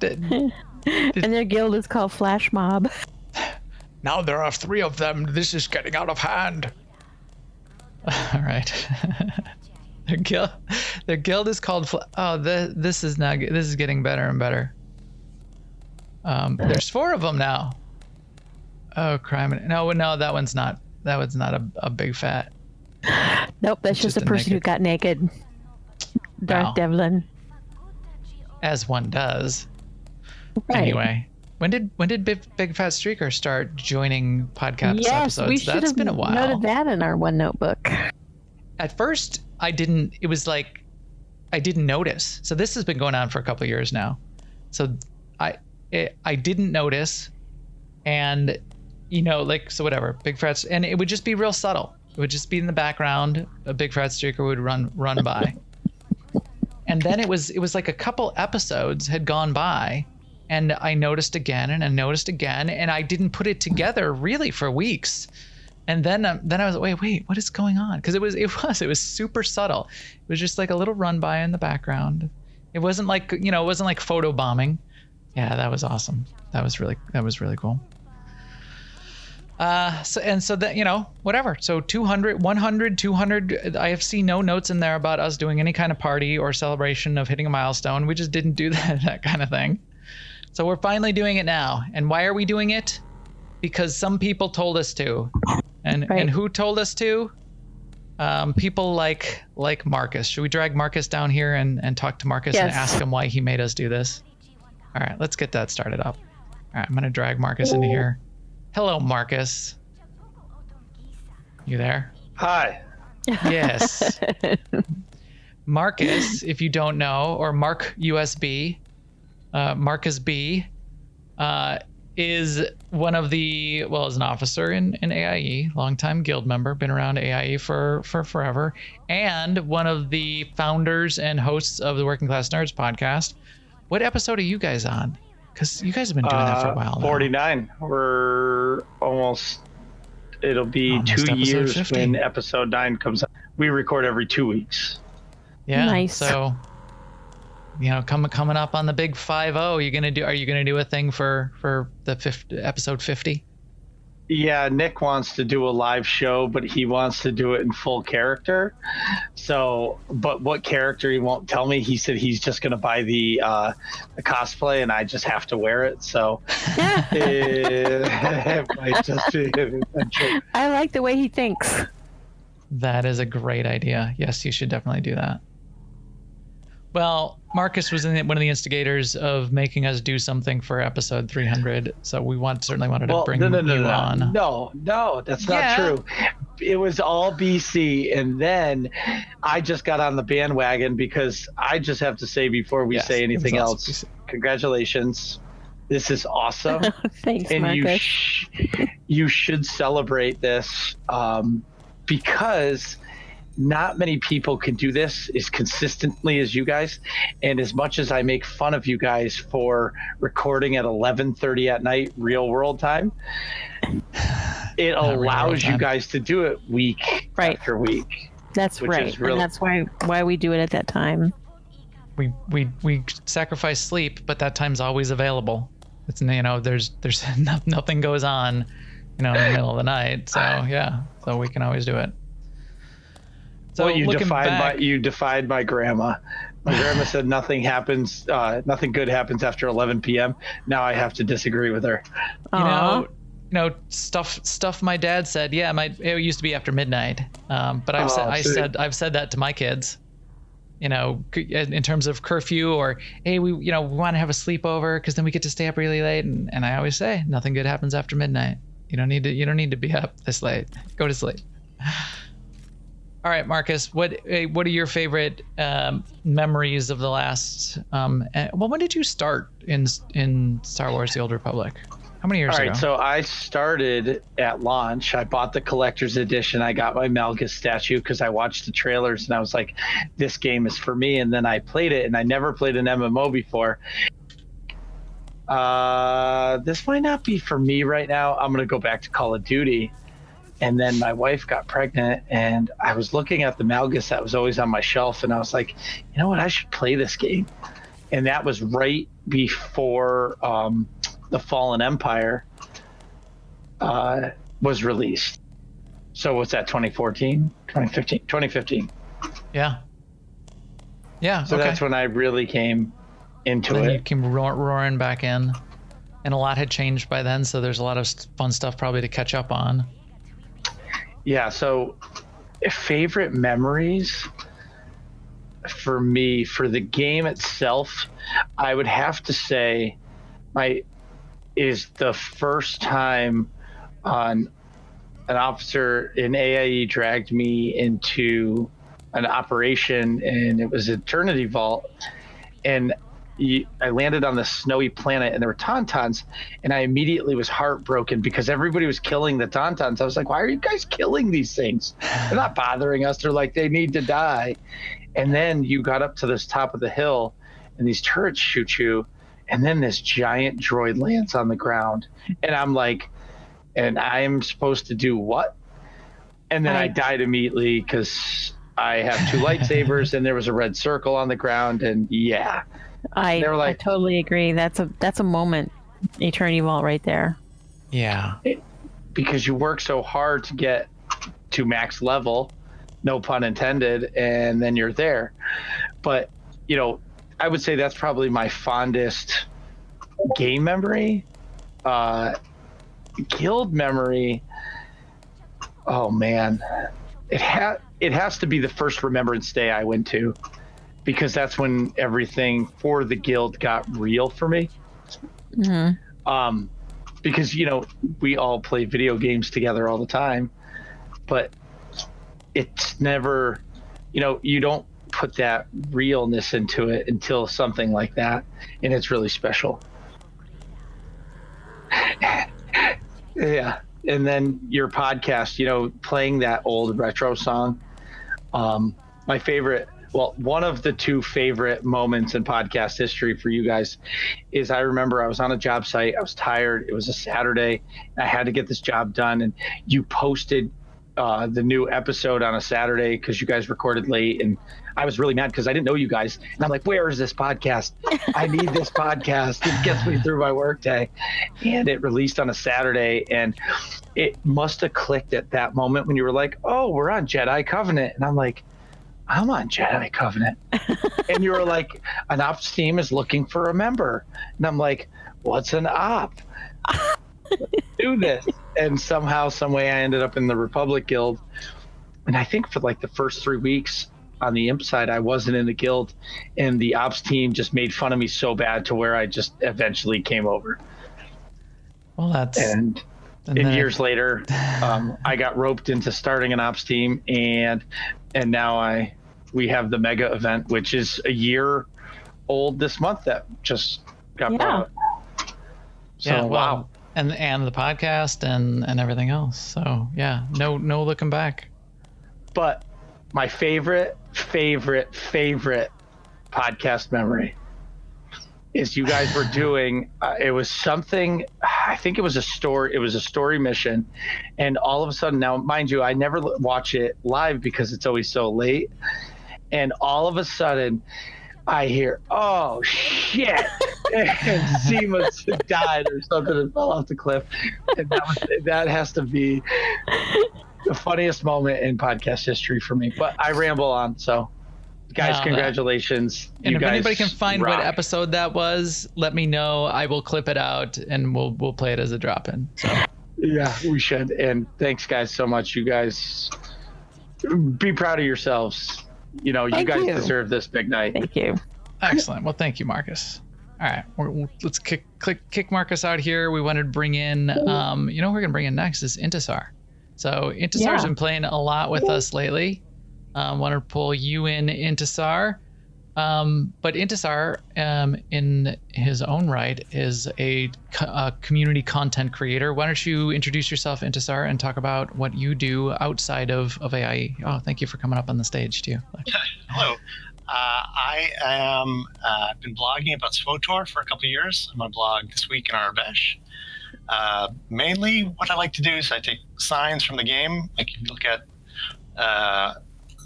And their guild is called Flash Mob. Now there are 3 of them. This is getting out of hand. All right. Their guild is called. This is not. This is getting better and better. There's 4 of them now. Oh, crime! No, that one's not. That one's not a big fat. Nope, that's just a person who got naked. Darth Devlin. As one does. Right. Anyway, when did Big Fat Streaker start joining podcast episodes? We should have been a while. noted that in our one notebook. At first, I didn't. It was like I didn't notice. So this has been going on for a couple of years now. So I didn't notice, and so whatever. Big Fat, and it would just be real subtle. It would just be in the background. A Big Fat Streaker would run by. And then it was like a couple episodes had gone by, and I noticed again, and I didn't put it together really for weeks. And then I was like, wait, what is going on? Because it was super subtle. It was just like a little run by in the background. It wasn't like photo bombing. Yeah, that was awesome. That was really cool. So that, whatever. So 200, 100, 200, I have seen no notes in there about us doing any kind of party or celebration of hitting a milestone. We just didn't do that kind of thing. So we're finally doing it now. And why are we doing it? Because some people told us to. And who told us to? People like Marcus. Should we drag Marcus down here and talk to Marcus and ask him why he made us do this? All right, let's get that started up. All right, I'm going to drag Marcus into here. Hello, Marcus. You there? Hi. Yes. Marcus, if you don't know, or Mark USB, Marcus B, is one of the, is an officer in AIE, longtime guild member, been around AIE for forever, and one of the founders and hosts of the Working Class Nerds podcast. What episode are you guys on? Because you guys have been doing that for a while now. 49. We're almost, it'll be almost 2 years 50. When episode 9 comes out. We record every 2 weeks. Yeah. Nice. So, coming up on the big 50, are you gonna do a thing for the episode 50? Yeah, Nick wants to do a live show, but he wants to do it in full character. So, but what character he won't tell me. He said he's just going to buy the cosplay, and I just have to wear it. So, it might just be an adventure. I like the way he thinks. That is a great idea. Yes, you should definitely do that. Well, Marcus was one of the instigators of making us do something for episode 300, so we certainly wanted to bring you on. No, that's not true. It was all BC, and then I just got on the bandwagon because I just have to say before we say anything else, congratulations. This is awesome. Thanks, and Marcus. You should celebrate this because not many people can do this as consistently as you guys. And as much as I make fun of you guys for recording at 11:30 at night, real world time, it allows you guys to do it week after week. That's right. And that's why we do it at that time. We sacrifice sleep, but that time's always available. It's, there's nothing goes on, in the middle of the night. So yeah, so we can always do it. So well, you looking defied my grandma. My grandma said nothing good happens after 11 p.m. Now I have to disagree with her. Stuff my dad said. Yeah, it used to be after midnight. But I've said that to my kids. In terms of curfew, or hey, we want to have a sleepover because then we get to stay up really late. And I always say nothing good happens after midnight. You don't need to be up this late. Go to sleep. All right, Marcus, what are your favorite memories of the last? When did you start in Star Wars: The Old Republic? How many years ago? All right, so I started at launch. I bought the collector's edition. I got my Malgus statue because I watched the trailers and I was like, this game is for me. And then I played it, and I never played an MMO before. This might not be for me right now. I'm going to go back to Call of Duty. And then my wife got pregnant, and I was looking at the Malgus that was always on my shelf, and I was like, you know what? I should play this game. And that was right before the Fallen Empire was released. So what's that, 2014, 2015? 2015. Yeah. Yeah. So that's when I really came into it. You came roaring back in, and a lot had changed by then. So there's a lot of fun stuff probably to catch up on. Yeah. So favorite memories for me, for the game itself, I would have to say is the first time an officer in AIE dragged me into an operation, and it was Eternity Vault, and I landed on the snowy planet, and there were Tauntauns, and I immediately was heartbroken because everybody was killing the Tauntauns. I was like, why are you guys killing these things? They're not bothering us. They're like, they need to die. And then you got up to this top of the hill, and these turrets shoot you, and then this giant droid lands on the ground, and I'm like, and I'm supposed to do what? And then I died immediately because I have two lightsabers, and there was a red circle on the ground, and yeah. I totally agree. That's a moment, Eternity Vault right there. Yeah. Because you work so hard to get to max level, no pun intended, and then you're there. But, I would say that's probably my fondest game memory. Guild memory. Oh man, it has to be the first Remembrance Day I went to, because that's when everything for the guild got real for me. Mm-hmm. Because we all play video games together all the time, but it's never, you don't put that realness into it until something like that, and it's really special. Yeah. And then your podcast, playing that old retro song. My favorite, one of the two favorite moments in podcast history for you guys is, I remember I was on a job site. I was tired. It was a Saturday. I had to get this job done. And you posted the new episode on a Saturday because you guys recorded late. And I was really mad because I didn't know you guys. And I'm like, where is this podcast? I need this podcast. It gets me through my workday. And it released on a Saturday. And it must have clicked at that moment when you were like, oh, we're on Jedi Covenant. And I'm like, I'm on Jedi Covenant. And you were like, an ops team is looking for a member. And I'm like, what's an op? Let's do this. And somehow, some way, I ended up in the Republic Guild. And I think for like the first 3 weeks on the imp side, I wasn't in the guild, and the ops team just made fun of me so bad to where I just eventually came over. Well, years later, I got roped into starting an ops team, and now we have the mega event, which is a year old this month, that just got brought up. So wow. And the podcast and everything else. So yeah, no looking back. But my favorite podcast memory is you guys were doing, it was something, I think it was a story mission. And all of a sudden, now mind you, I never watch it live because it's always so late. And all of a sudden I hear, oh shit. and Seamus died or something and fell off the cliff. And that has to be the funniest moment in podcast history for me. But I ramble on, so guys, congratulations. And if guys anybody can find rock. what episode that was, let me know. I will clip it out and we'll play it as a drop-in. So yeah, we should. And thanks, guys, so much. You guys be proud of yourselves. You know, you guys deserve this big night. Thank you. excellent. Well, thank you, Marcus. All right, let's kick Marcus out here. We wanted to bring in, who we're gonna bring in next is Intisar. So Intisar's been playing a lot with us lately. Want to pull you in, Intisar. But Intisar, in his own right, is a community content creator. Why don't you introduce yourself, Intisar, and talk about what you do outside of AIE? Oh, thank you for coming up on the stage, too. Hello. I am I've been blogging about SWTOR for a couple of years. I'm on blog This Week in Arabesh. Mainly what I like to do is I take signs from the game. Like if you look at the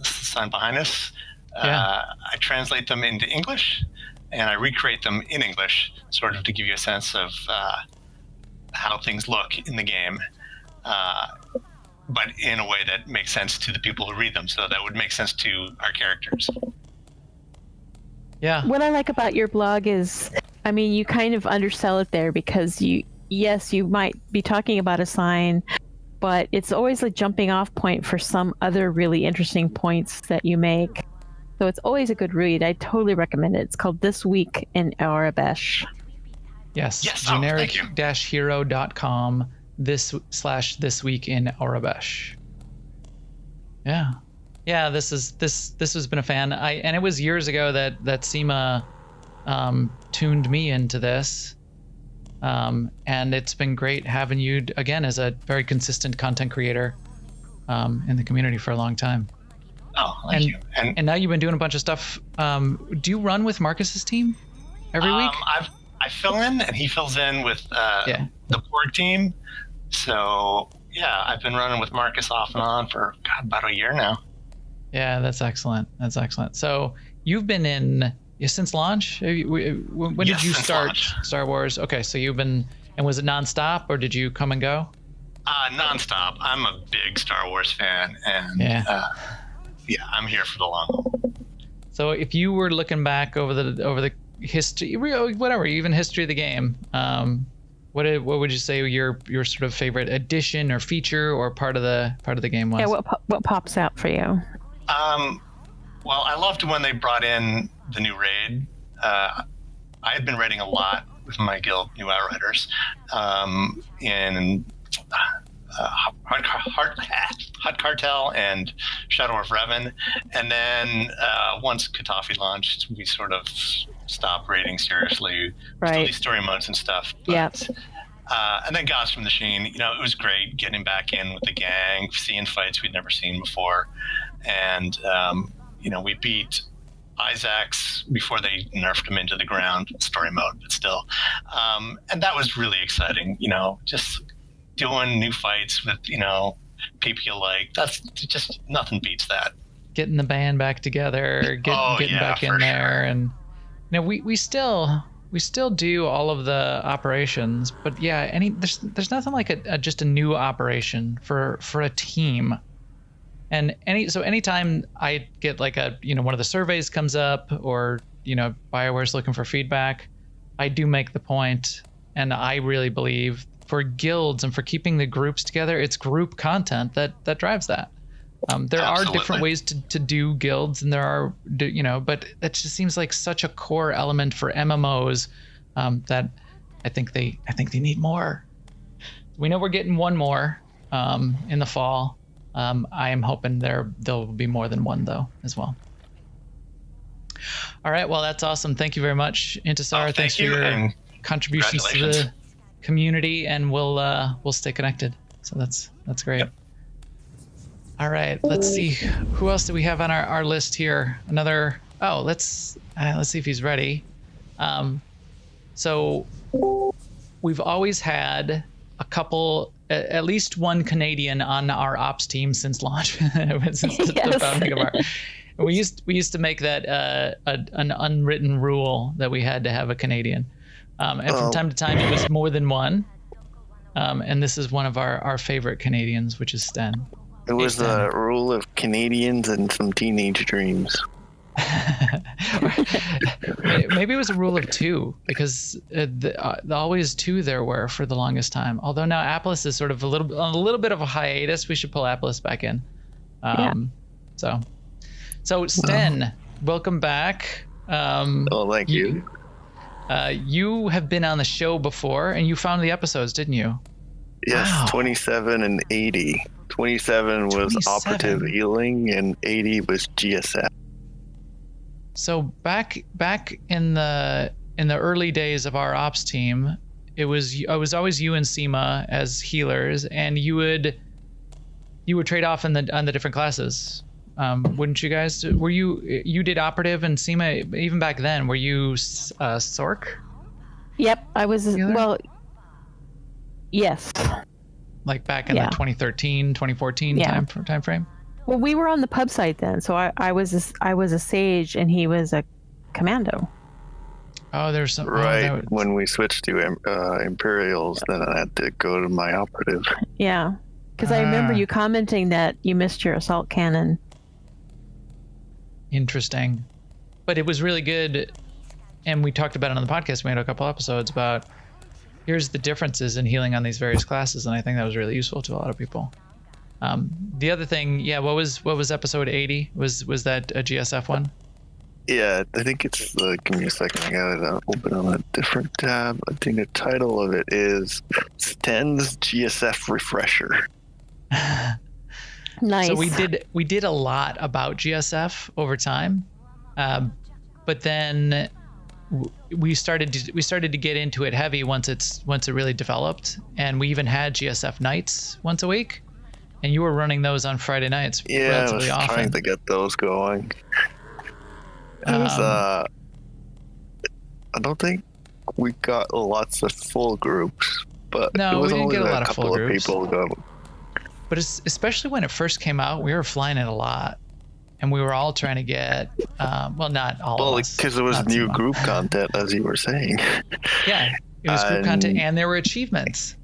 sign behind us, I translate them into English and I recreate them in English, sort of to give you a sense of how things look in the game, but in a way that makes sense to the people who read them. So that would make sense to our characters. Yeah. What I like about your blog is, I mean, you kind of undersell it there because you might be talking about a sign, but it's always a jumping off point for some other really interesting points that you make. So it's always a good read. I totally recommend it. It's called This Week in Arabesh. Yes. Yes. generic-hero.com this week in Arabesh. Yeah. Yeah, this has been a fan. And it was years ago that Seema tuned me into this. And it's been great having you again as a very consistent content creator in the community for a long time. Oh, thank you. And now you've been doing a bunch of stuff. Do you run with Marcus's team every week? I fill in and he fills in with the Borg team. So yeah, I've been running with Marcus off and on for about a year now. Yeah, that's excellent. So you've been in since launch? When did you start launch. Star Wars? Okay, so you've been, and was it nonstop or did you come and go? Nonstop. I'm a big Star Wars fan, and I'm here for the long haul. So if you were looking back over the history, whatever, even history of the game, what would you say your sort of favorite addition or feature or part of the game was? Yeah, what pops out for you? Well, I loved when they brought in the new raid. I had been raiding a lot with my guild, New Outriders, in Hot Cartel and Shadow of Revan. And then once Katafi launched, we sort of stopped raiding seriously. Right. Still these story modes and stuff. But, and then Gods from the Machine, it was great getting back in with the gang, seeing fights we'd never seen before. And, we beat Isaacs before they nerfed him into the ground, story mode, but still. And that was really exciting, just doing new fights with, people you like. That's just, nothing beats that. Getting the band back together, getting back in there. Sure. And, we still do all of the operations, but there's nothing like just a new operation for a team. And anytime I get like one of the surveys comes up or, BioWare's looking for feedback, I do make the point, and I really believe for guilds and for keeping the groups together, it's group content that drives that. There are different ways to do guilds, and there are, but that just seems like such a core element for MMOs that I think they need more. We know we're getting one more in the fall. I am hoping there will be more than one though as well. All right, well that's awesome. Thank you very much, Intisar. Thanks for your contributions to the community, and we'll stay connected. So that's great. Yep. All right, let's see who else do we have on our list here. Let's see if he's ready. So we've always had a couple, at least one Canadian on our ops team since launch, since the founding of our. We used to make that an unwritten rule that we had to have a Canadian. And from time to time, it was more than one. And this is one of our favorite Canadians, which is Sten. It was the rule of Canadians and some teenage dreams. Maybe it was a rule of two, because the always two there were for the longest time. Although now Apples is sort of a little bit of a hiatus. We should pull Apples back in. So Sten, welcome back. Thank you. You have been on the show before, and you found the episodes, didn't you? Yes, Wow. 27 and 80. 27 was 27. operative healing, and 80 was GSF. So back in the early days of our ops team, it was always you and Seema as healers, and you would trade off on the different classes. Wouldn't you guys? Were you did operative, and Seema, even back then, were you Sork? Yep, I was. Healer? Well, yes. Like back in the 2013, 2014 time frame? Well, we were on the pub site then, so I was a sage and he was a commando. Oh, there's some. Right, when we switched to Imperials, then I had to go to my operative. Yeah, because I remember you commenting that you missed your assault cannon. Interesting. But it was really good, and we talked about it on the podcast. We had a couple episodes about here's the differences in healing on these various classes, and I think that was really useful to a lot of people. The other thing, what was episode 80? Was that a GSF one? Yeah, I think it's give me a second. I got it open on a different tab. I think the title of it is Sten's GSF Refresher. Nice. So we did a lot about GSF over time, but then we started to get into it heavy once it really developed, and we even had GSF nights once a week, and you were running those on Friday nights relatively I was often. trying to get those going. It was, I don't think we got lots of full groups, but No, it was we didn't only get a lot a of full couple of groups. people going. But especially when it first came out, we were flying it a lot, and we were all trying to get not all Well, of us, because it was not new Seema. group content, as you were saying. Yeah, it was group content, and there were achievements,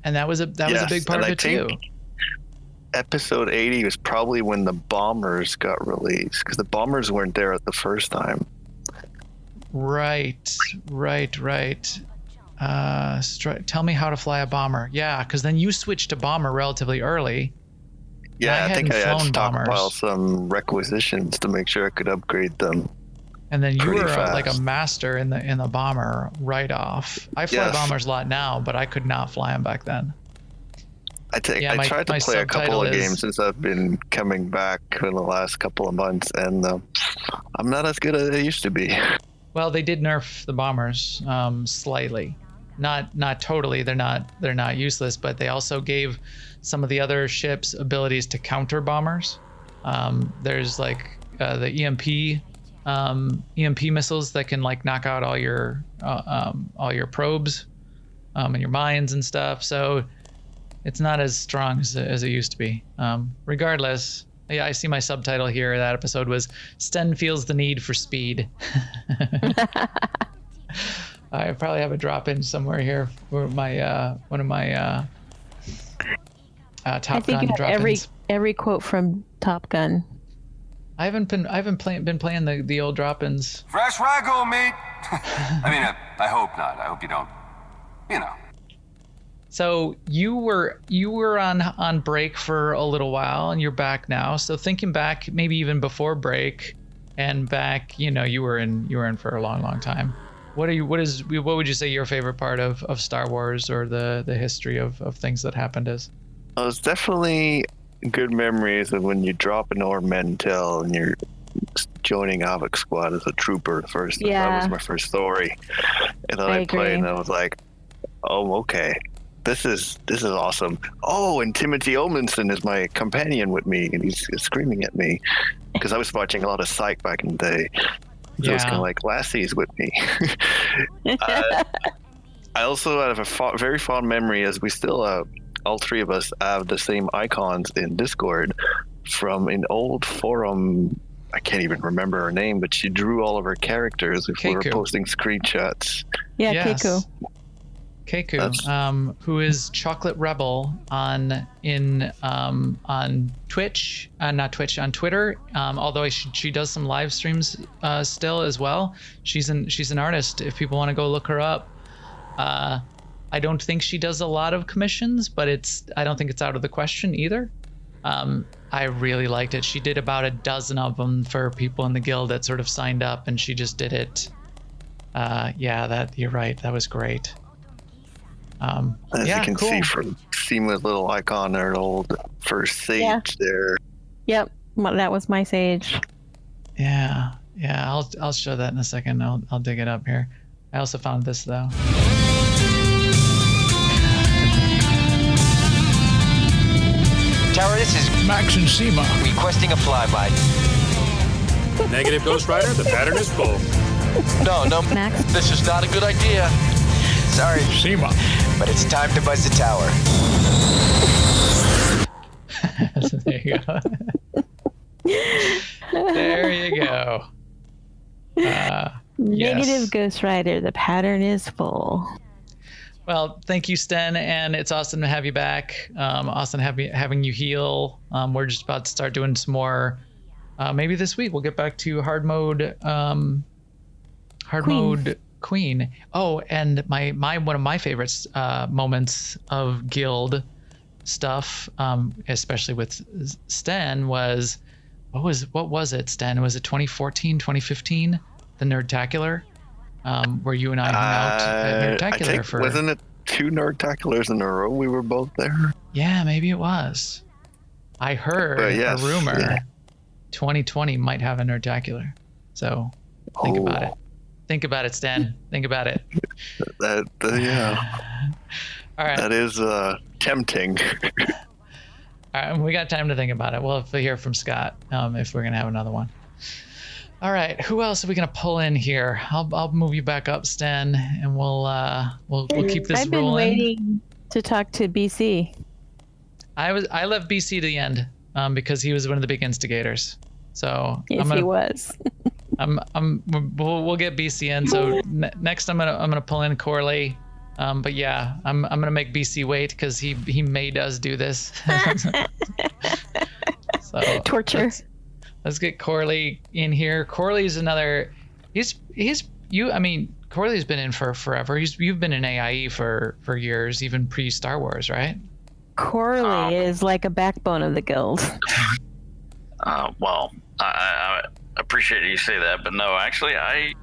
and that was a big part of it too. Episode 80 was probably when the bombers got released, because the bombers weren't there at the first time. Right. Tell me how to fly a bomber. Yeah, because then you switched to bomber relatively early. Yeah, I think I had hadn't to flown bombers. stockpile some requisitions to make sure I could upgrade them. And then you pretty were fast. like a master in the bomber right off. I fly Yes. bombers a lot now, but I could not fly them back then. I tried to play a couple of games since I've been coming back in the last couple of months, and I'm not as good as I used to be. Well, they did nerf the bombers slightly, not totally. They're not useless, but they also gave some of the other ships abilities to counter bombers. There's like the EMP missiles that can like knock out all your probes and your mines and stuff. So it's not as strong as it used to be. Regardless, I see my subtitle here. That episode was Sten feels the need for speed. I probably have a drop-in somewhere here for my one of my Top Gun you have drop-ins. every quote from Top Gun. I haven't been playing the old drop-ins. Fresh rago, mate. I mean, I hope not. I hope you don't. You know. So you were on break for a little while, and you're back now. So thinking back, maybe even before break, and back, you were in for a long time. What would you say your favorite part of Star Wars or the history of things that happened is? It was definitely good memories of when you drop an Or Mentel and you're joining Avok Squad as a trooper the first time. Yeah. That was my first story. And then I played and I was like, oh, okay. This is awesome. Oh, and Timothy Olmanson is my companion with me, and he's screaming at me because I was watching a lot of Psych back in the day. So it's kind of like Lassie's with me. I also have a very fond memory, as we still all three of us have the same icons in Discord from an old forum. I can't even remember her name, but she drew all of her characters if we were Keiko. posting screenshots. Yeah, Yes. Keiko. Who is Chocolate Rebel on Twitch, not Twitch, on Twitter. Although she does some live streams still as well. She's an artist. If people want to go look her up, I don't think she does a lot of commissions, but I don't think it's out of the question either. I really liked it. She did about a dozen of them for people in the guild that sort of signed up, and she just did it. You're right. That was great. As you can cool. see from Seema's little icon there, old first sage there. Yep, that was my sage. Yeah. I'll show that in a second. I'll dig it up here. I also found this though. Tower, this is Max and Seema. requesting a flyby. Negative, Ghost Rider. The pattern is full. No, Max? this is not a good idea. Sorry, Seema. but it's time to buzz the tower. There you go. There you go. Negative Yes. Ghost Rider. The pattern is full. Well, thank you, Sten, and it's awesome to have you back. Awesome having you heal. We're just about to start doing some more. Maybe this week we'll get back to hard mode. Mode Queen. Oh, and my one of my favorites moments of guild stuff, especially with Sten, was what was it, Sten? Was it 2014, 2015? The Nerdtacular? Where you and I hung out at Nerdtacular wasn't it 2 Nerdtaculars in a row? We were both there. Yeah, maybe it was. I heard a rumor. Yeah. 2020 might have a Nerdtacular. So think about it. Think about it, Stan. Think about it. Yeah. All right. That is tempting. All right, we got time to think about it. We'll have to hear from Scott if we're gonna have another one. All right, who else are we gonna pull in here? I'll move you back up, Stan, and we'll keep this rolling. I've been waiting to talk to BC. I left BC to the end because he was one of the big instigators. So Yes, he was. we'll get BC in. So next I'm gonna pull in Corley. But yeah, I'm gonna make BC wait because he made us do this. So Torture. Let's get Corley in here. Corley's another. Corley's been in for forever. You've been in AIE for years, even pre Star Wars, right? Corley is like a backbone of the guild. Well, I appreciate you say that, but no, actually, I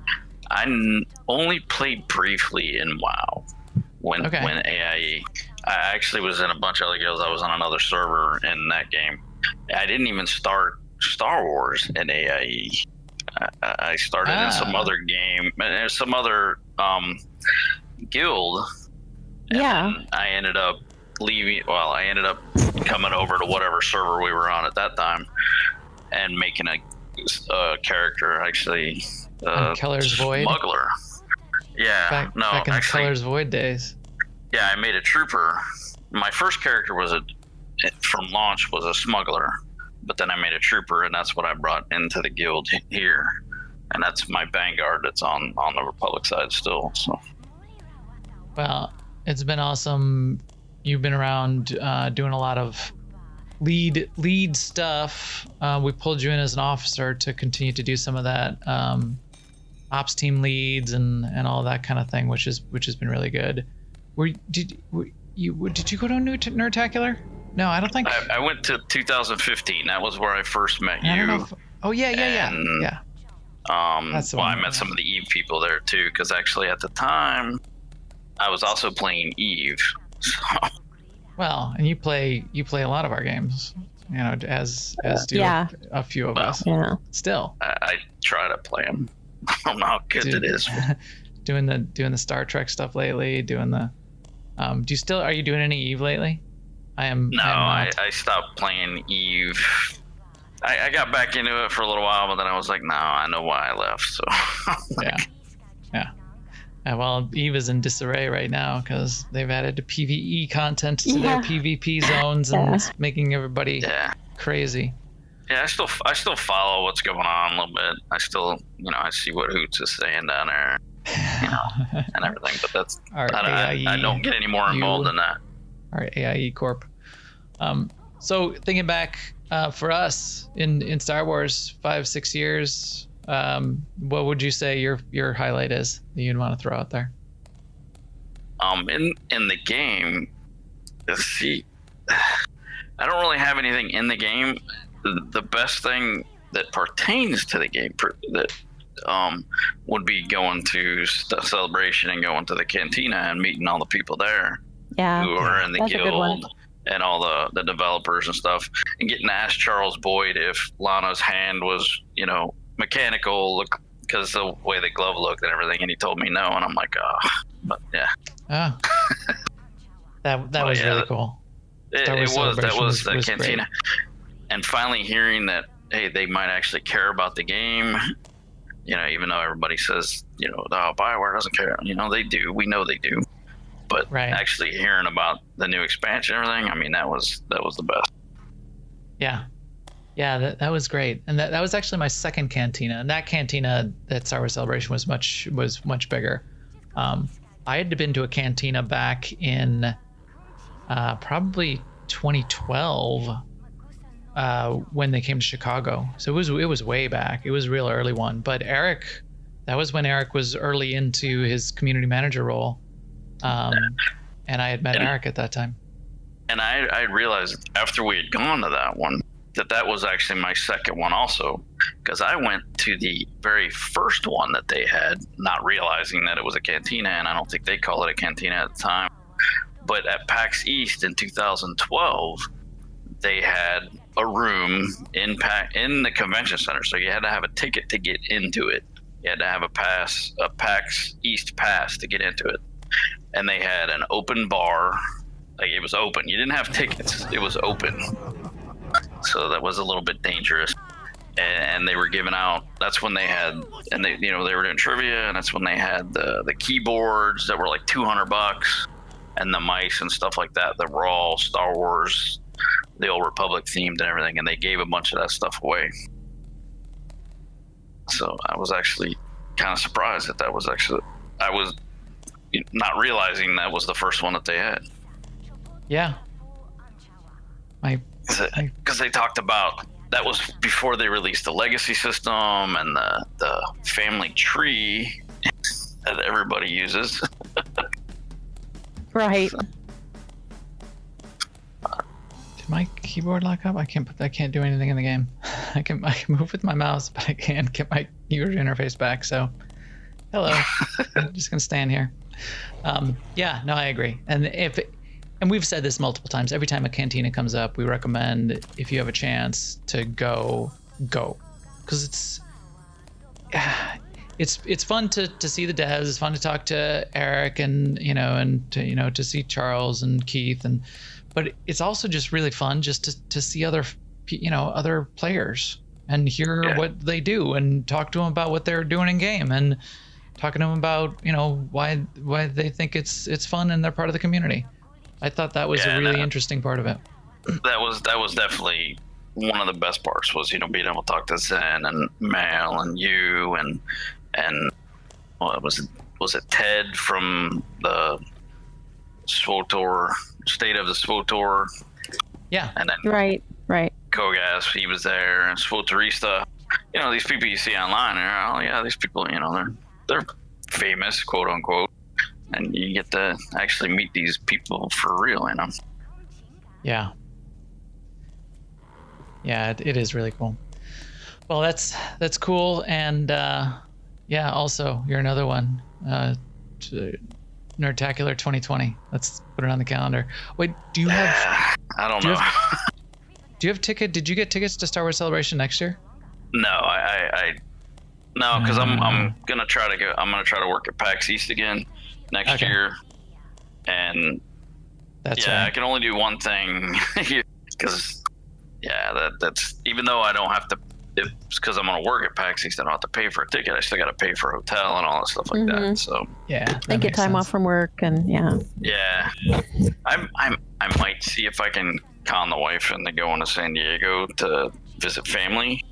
only played briefly in WoW when AIE. I actually was in a bunch of other guilds. I was on another server in that game. I didn't even start Star Wars in AIE. I started in some other game, some other guild. Yeah. I ended up leaving. Well, I ended up coming over to whatever server we were on at that time and making a character, actually. Keller's Void. Smuggler. Yeah. Back in the Keller's Void days. Yeah, I made a trooper. My first character from launch was a smuggler, but then I made a trooper, and that's what I brought into the guild here. And that's my vanguard that's on the Republic side still. So. Well, it's been awesome. You've been around doing a lot of lead stuff. We pulled you in as an officer to continue to do some of that ops team leads and all that kind of thing, which has been really good. Did you go to Nerdtacular? No, I don't think. I went to 2015. That was where I first met you. Yeah. That's I met some of the Eve people there too, because actually at the time I was also playing Eve. So. Well, and you play a lot of our games, as do a few of us. Yeah. Still, I try to play them. I don't know how good it is. doing the Star Trek stuff lately. Doing the. Are you doing any Eve lately? I stopped playing Eve. I got back into it for a little while, but then I was like, no, I know why I left. So. Yeah. Well, Eve is in disarray right now because they've added PvE content to their PvP zones and it's making everybody crazy. Yeah, I still follow what's going on a little bit. I still, I see what Hoots is saying down there. and everything. But that's AIE, I don't get any more involved in that. Our AIE Corp. So thinking back for us in Star Wars 5-6 years, what would you say your highlight is that you'd want to throw out there? In the game, let's see, I don't really have anything in the game. The best thing that pertains to the game that would be going to Celebration and going to the cantina and meeting all the people there who are in the guild and all the developers and stuff, and getting to ask Charles Boyd if Lana's hand was, mechanical, because the way the glove looked and everything, and he told me no, and I'm like, but yeah. Oh. that was really cool. That was the cantina. Great. And finally hearing that, hey, they might actually care about the game, even though everybody says, BioWare doesn't care. They do. We know they do. But actually hearing about the new expansion and everything, I mean, that was the best. Yeah. Yeah, that was great. And that was actually my second cantina. And that cantina at Star Wars Celebration was much bigger. I had been to a cantina back in probably 2012 when they came to Chicago. So it was way back. It was a real early one. But Eric, that was when Eric was early into his community manager role. And I had met Eric at that time. And I realized after we had gone to that one that was actually my second one also, because I went to the very first one that they had, not realizing that it was a cantina, and I don't think they called it a cantina at the time. But at PAX East in 2012, they had a room in the convention center, so you had to have a ticket to get into it. You had to have a PAX East pass to get into it. And they had an open bar. Like, it was open. You didn't have tickets. It was open. So that was a little bit dangerous. And they were giving out, that's when they had, and they were doing trivia, and that's when they had the keyboards that were like $200, and the mice and stuff like that were all Star Wars, the Old Republic themed and everything, and they gave a bunch of that stuff away. So I was actually kind of surprised that was actually, I was not realizing that was the first one that they had. Yeah. Because they talked about, that was before they released the legacy system and the family tree that everybody uses. Right. So. Did my keyboard lock up? I can't do anything in the game. I can move with my mouse, but I can't get my user interface back. So, hello. I'm just gonna stand here. Yeah, no, I agree. And we've said this multiple times. Every time a cantina comes up, we recommend, if you have a chance, to go, because it's fun to see the devs. It's fun to talk to Eric and to see Charles and Keith, but it's also just really fun just to see other players and hear what they do and talk to them about what they're doing in game and talking to them about why they think it's fun and they're part of the community. I thought that was a really interesting part of it. That was definitely one of the best parts, was being able to talk to Zen and Mal and you and what was it Ted from the SWTOR, State of the SWTOR. Yeah. And then right. Kogas, he was there, and SWTORista. These people you see online, and these people, they're famous, quote unquote. And you get to actually meet these people for real, Yeah. Yeah, it is really cool. Well, that's cool, and also you're another one. Nerdtacular 2020. Let's put it on the calendar. Wait, do you have? I don't know. Do you have ticket? Did you get tickets to Star Wars Celebration next year? No, no, because I'm gonna try to go. I'm gonna try to work at PAX East again next year, and that's right. I can only do one thing because that's even though I don't have to, because I'm gonna work at PAX East, I don't have to pay for a ticket. I still got to pay for a hotel and all that stuff like that. So I get time off from work, and I might see if I can con the wife into going to San Diego to visit family,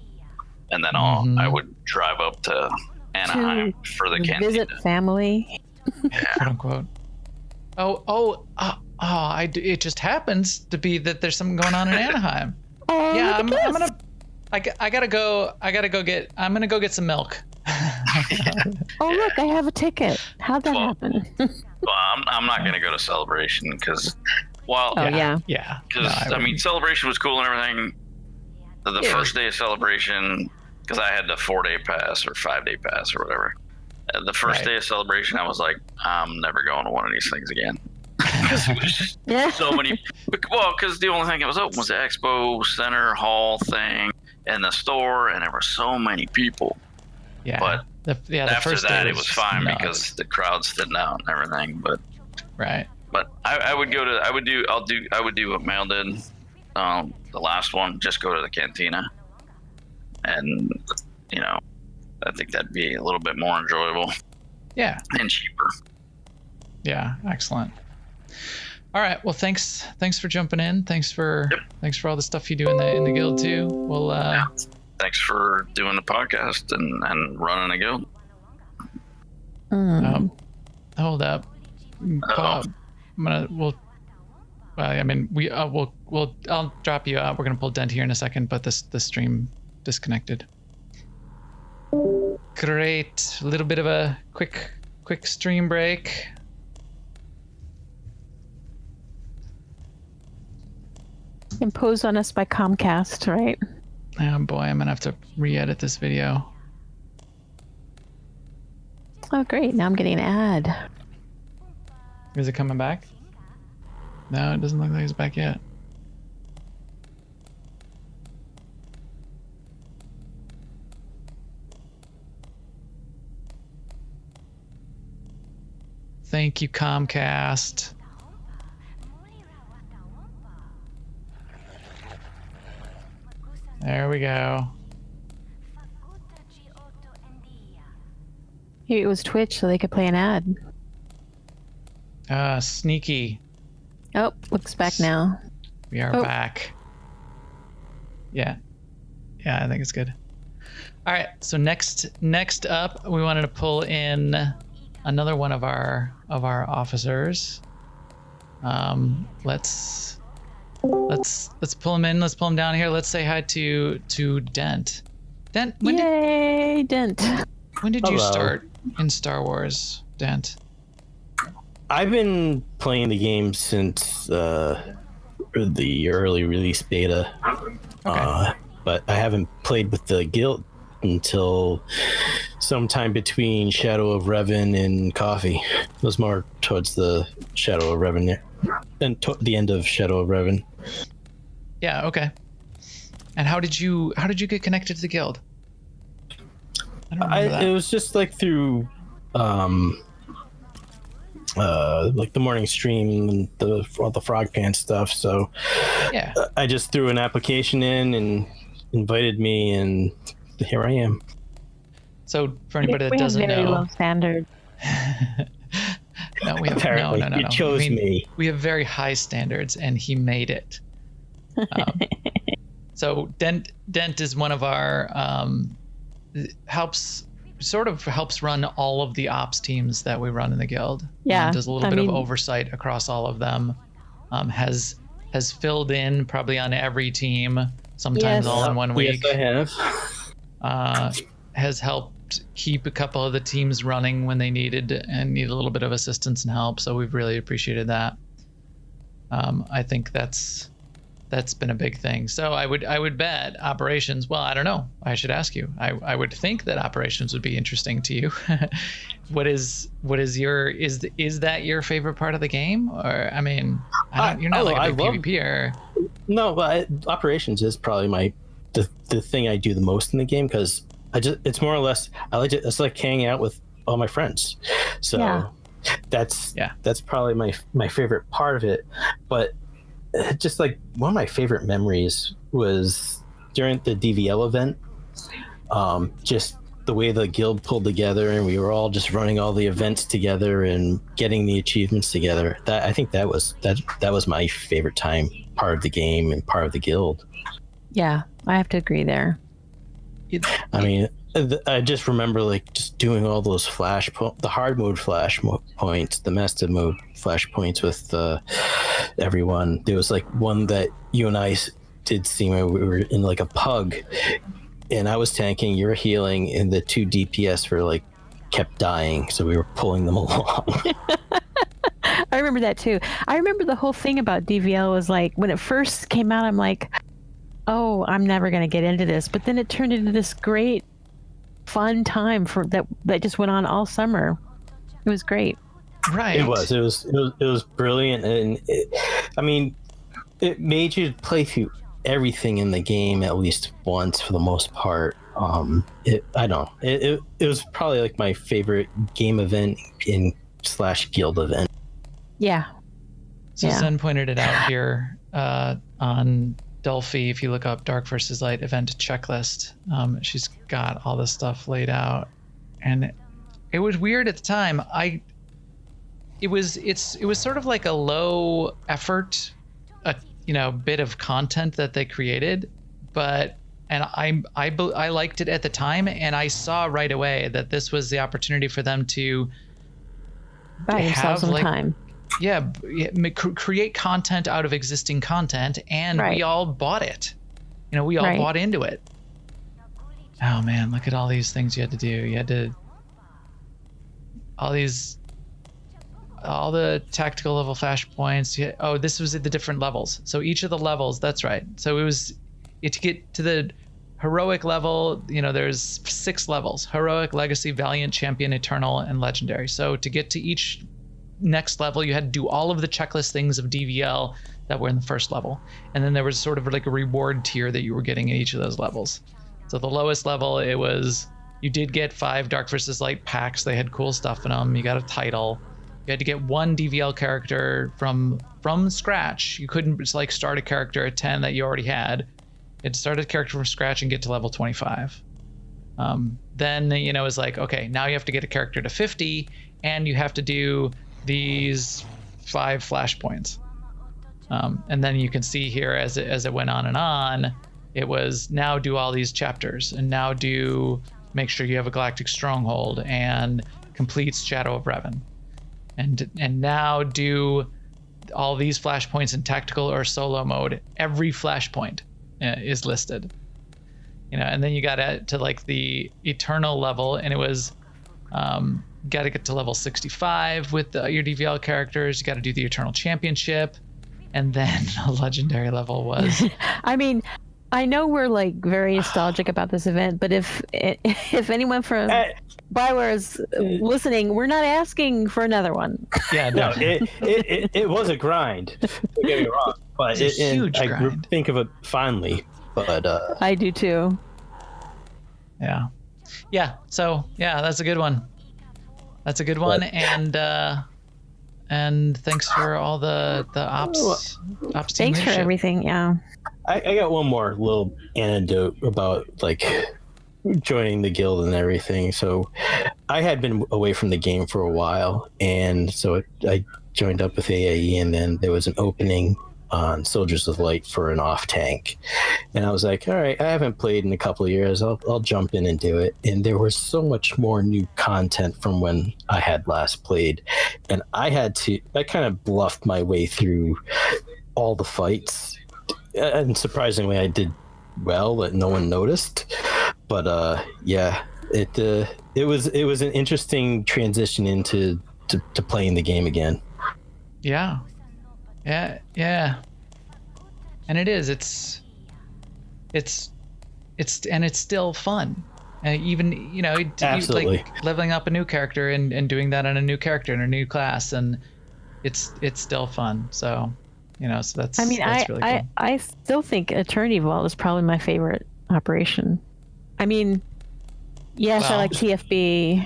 and then I would drive up to Anaheim for the cantina. Visit family. Quote unquote. It just happens to be that there's something going on in Anaheim. Yeah, I'm gonna go get some milk. Look, I have a ticket. How'd that happen? Well, I'm not gonna go to Celebration because, yeah. Because Celebration was cool and everything. The first day of Celebration, because I had the 4-day pass or 5-day pass or whatever. The first day of Celebration, I was like, I'm never going to one of these things again. Because it was just so many. Well, because the only thing that was open was the Expo Center Hall thing and the store, and there were so many people. Yeah. But the after first that, day it was fine because the crowd's thin out and everything. But But I would go to. I would do what Mel did. The last one, just go to the cantina, and I think that'd be a little bit more enjoyable. Yeah. And cheaper. Yeah, excellent. All right. Well, thanks for jumping in. Thanks for all the stuff you do in the guild too. Well, thanks for doing the podcast and running a guild. Hold up. I'll drop you out. We're gonna pull Dent here in a second, but the stream disconnected. Great. A little bit of a quick stream break. Imposed on us by Comcast, right? Oh boy, I'm gonna have to re-edit this video. Oh great, now I'm getting an ad. Is it coming back? No, it doesn't look like it's back yet. Thank you, Comcast. There we go. Maybe it was Twitch so they could play an ad. Sneaky. Oh, looks back now. We are back. Yeah, I think it's good. All right, so next up, we wanted to pull in another one of our officers. Let's pull him in. Let's pull him down here. Let's say hi to Dent. Dent, when did you start in Star Wars, Dent? I've been playing the game since the early release beta, but I haven't played with the guild until sometime between Shadow of Revan and Coffee. It was more towards the Shadow of Revan there, and the end of Shadow of Revan. Yeah. Okay. And how did you get connected to the guild? I don't remember that. It was just like through like the morning stream and all the Frog Pants stuff. So yeah, I just threw an application in and invited me, and here I am. So for anybody that doesn't know, we have very low standards. No, we have apparently no. You chose me. We have very high standards, and he made it. So Dent is one of our helps run all of the ops teams that we run in the guild. Yeah, does a little bit of oversight across all of them. Has filled in probably on every team, sometimes all in 1 week. Yes, I have. Has helped keep a couple of the teams running when they needed a little bit of assistance and help. So we've really appreciated that. I think that's been a big thing. So I would bet operations. Well, I don't know. I should ask you. I would think that operations would be interesting to you. Is that your favorite part of the game? Or I mean, you're not like a big PvPer. No, but operations is probably the thing I do the most in the game, because it's more or less it's like hanging out with all my friends. So that's probably my favorite part of it. But just like one of my favorite memories was during the DVL event. Just the way the guild pulled together, and we were all just running all the events together and getting the achievements together. I think that was my favorite part of the game and part of the guild. Yeah, I have to agree there. I mean, I just remember like just doing all those the hard mode points, the master mode flash points with everyone. There was like one that you and I did see where we were in like a pug, and I was tanking, you were healing, and the 2 DPS were like kept dying, so we were pulling them along. I remember that too. I remember the whole thing about DVL was like when it first came out, I'm like, oh, I'm never going to get into this. But then it turned into this great, fun time that just went on all summer. It was great. Right. It was brilliant, and it made you play through everything in the game at least once for the most part. It was probably like my favorite game event / guild event. Yeah. So Zen pointed it out here on Dolphy. If you look up Dark versus Light event checklist, she's got all this stuff laid out, and it was weird at the time. It was sort of like a low effort, bit of content that they created, and I liked it at the time, and I saw right away that this was the opportunity for them to buy themselves some time. Yeah, create content out of existing content, and we all bought it. We all bought into it. Oh man, look at all these things you had to do. You had to all the tactical level flashpoints. This was at the different levels. So each of the levels, that's right. So to get to the heroic level, there's 6 levels: heroic, legacy, valiant, champion, eternal, and legendary. So to get to each next level, you had to do all of the checklist things of DVL that were in the first level, and then there was sort of like a reward tier that you were getting at each of those levels. So the lowest level, you did get 5 Dark versus Light packs. They had cool stuff in them. You got a title. You had to get 1 DVL character from scratch. You couldn't just like start a character at 10 that you already had. You had to start a character from scratch and get to level 25. Then it was like, okay, now you have to get a character to 50, and you have to do these 5 flashpoints. And then you can see here as it went on and on, it was now do all these chapters, and now make sure you have a galactic stronghold and completes Shadow of Revan, and now do all these flashpoints in tactical or solo mode. Every flashpoint is listed, and then you got to like the eternal level, and it was got to get to level 65 with your DVL characters. You got to do the Eternal Championship, and then a legendary level was. I mean, I know we're like very nostalgic about this event, but if anyone from Bioware is listening, we're not asking for another one. Yeah, no, it was a grind. Don't get me wrong, but it's a huge grind. I think of it fondly, but I do too. Yeah. So that's a good one. That's a good one, and thanks for all the ops team Thanks leadership. for everything. Yeah. I got one more little anecdote about like joining the guild and everything. So I had been away from the game for a while, and so I joined up with AAE, and then there was an opening on Soldiers of Light for an off tank, and I was like, all right, I haven't played in a couple of years, I'll jump in and do it. And there was so much more new content from when I had last played, and I kind of bluffed my way through all the fights, and surprisingly I did well, that no one noticed. But it was an interesting transition into playing the game again. Yeah. And it is. It's still fun. Even Absolutely. like leveling up a new character and doing that on a new character in a new class, and it's still fun. So so that's. I mean, that's really cool. I still think Eternity Vault is probably my favorite operation. I mean, yes, I like TFB,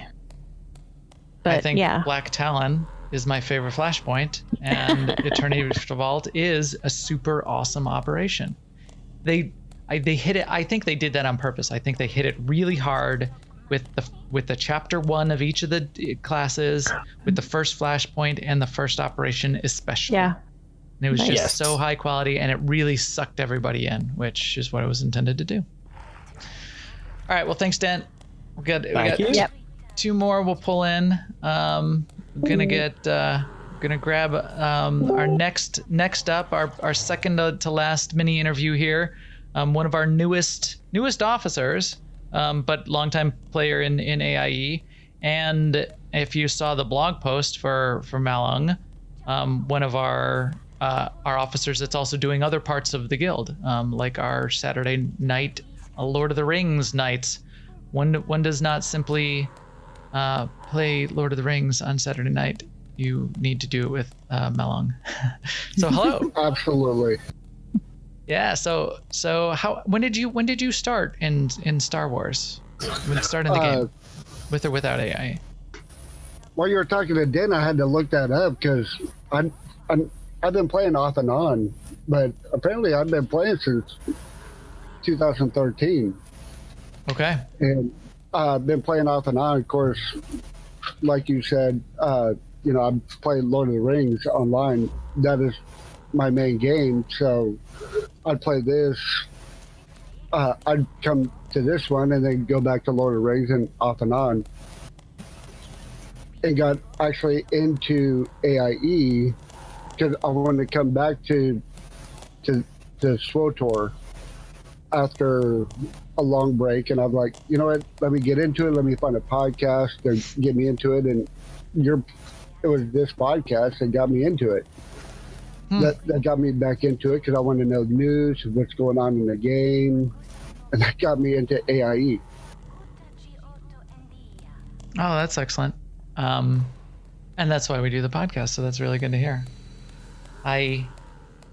but I think Black Talon is my favorite flashpoint, and Eternity Vault is a super awesome operation. They hit it. I think they did that on purpose. I think they hit it really hard with the chapter 1 of each of the classes, with the first flashpoint and the first operation especially. Yeah. And it was just so high quality, and it really sucked everybody in, which is what it was intended to do. All right. Well, thanks, Dent. We got Yep. two more we'll pull in. Gonna grab our next up, our second to last mini interview here. One of our newest officers, but longtime player in AIE. And if you saw the blog post for Malung, one of our officers that's also doing other parts of the guild, like our Saturday night Lord of the Rings nights. One does not simply play Lord of the Rings on Saturday night. You need to do it with Malung. So hello. Absolutely. Yeah. So when did you start in Star Wars? When starting the game, with or without AI? While you were talking to Dan, I had to look that up because I've been playing off and on, but apparently I've been playing since 2013. Okay. And I've been playing off and on. Of course, like you said, I'm playing Lord of the Rings online. That is my main game. So I'd play this. I'd come to this one and then go back to Lord of the Rings and off and on. And got actually into AIE because I wanted to come back to SWTOR after a long break, and I'm like, you know what? Let me get into it. Let me find a podcast to get me into it, and it was this podcast that got me into it. That got me back into it because I wanted to know the news, what's going on in the game, and that got me into AIE. Oh, that's excellent. And that's why we do the podcast. So that's really good to hear. I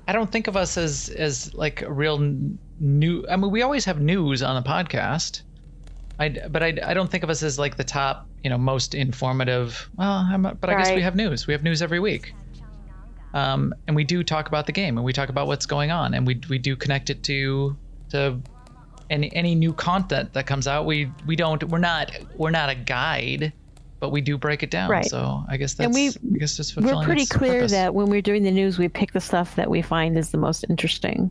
don't think of us as like a real new. I mean, we always have news on the podcast. But I don't think of us as like the top, most informative. Well, I guess we have news. We have news every week. And we do talk about the game, and we talk about what's going on, and we do connect it to any new content that comes out. We're not a guide, but we do break it down. Right. So I guess that's we're pretty clear purpose. that when we're doing the news, we pick the stuff that we find is the most interesting.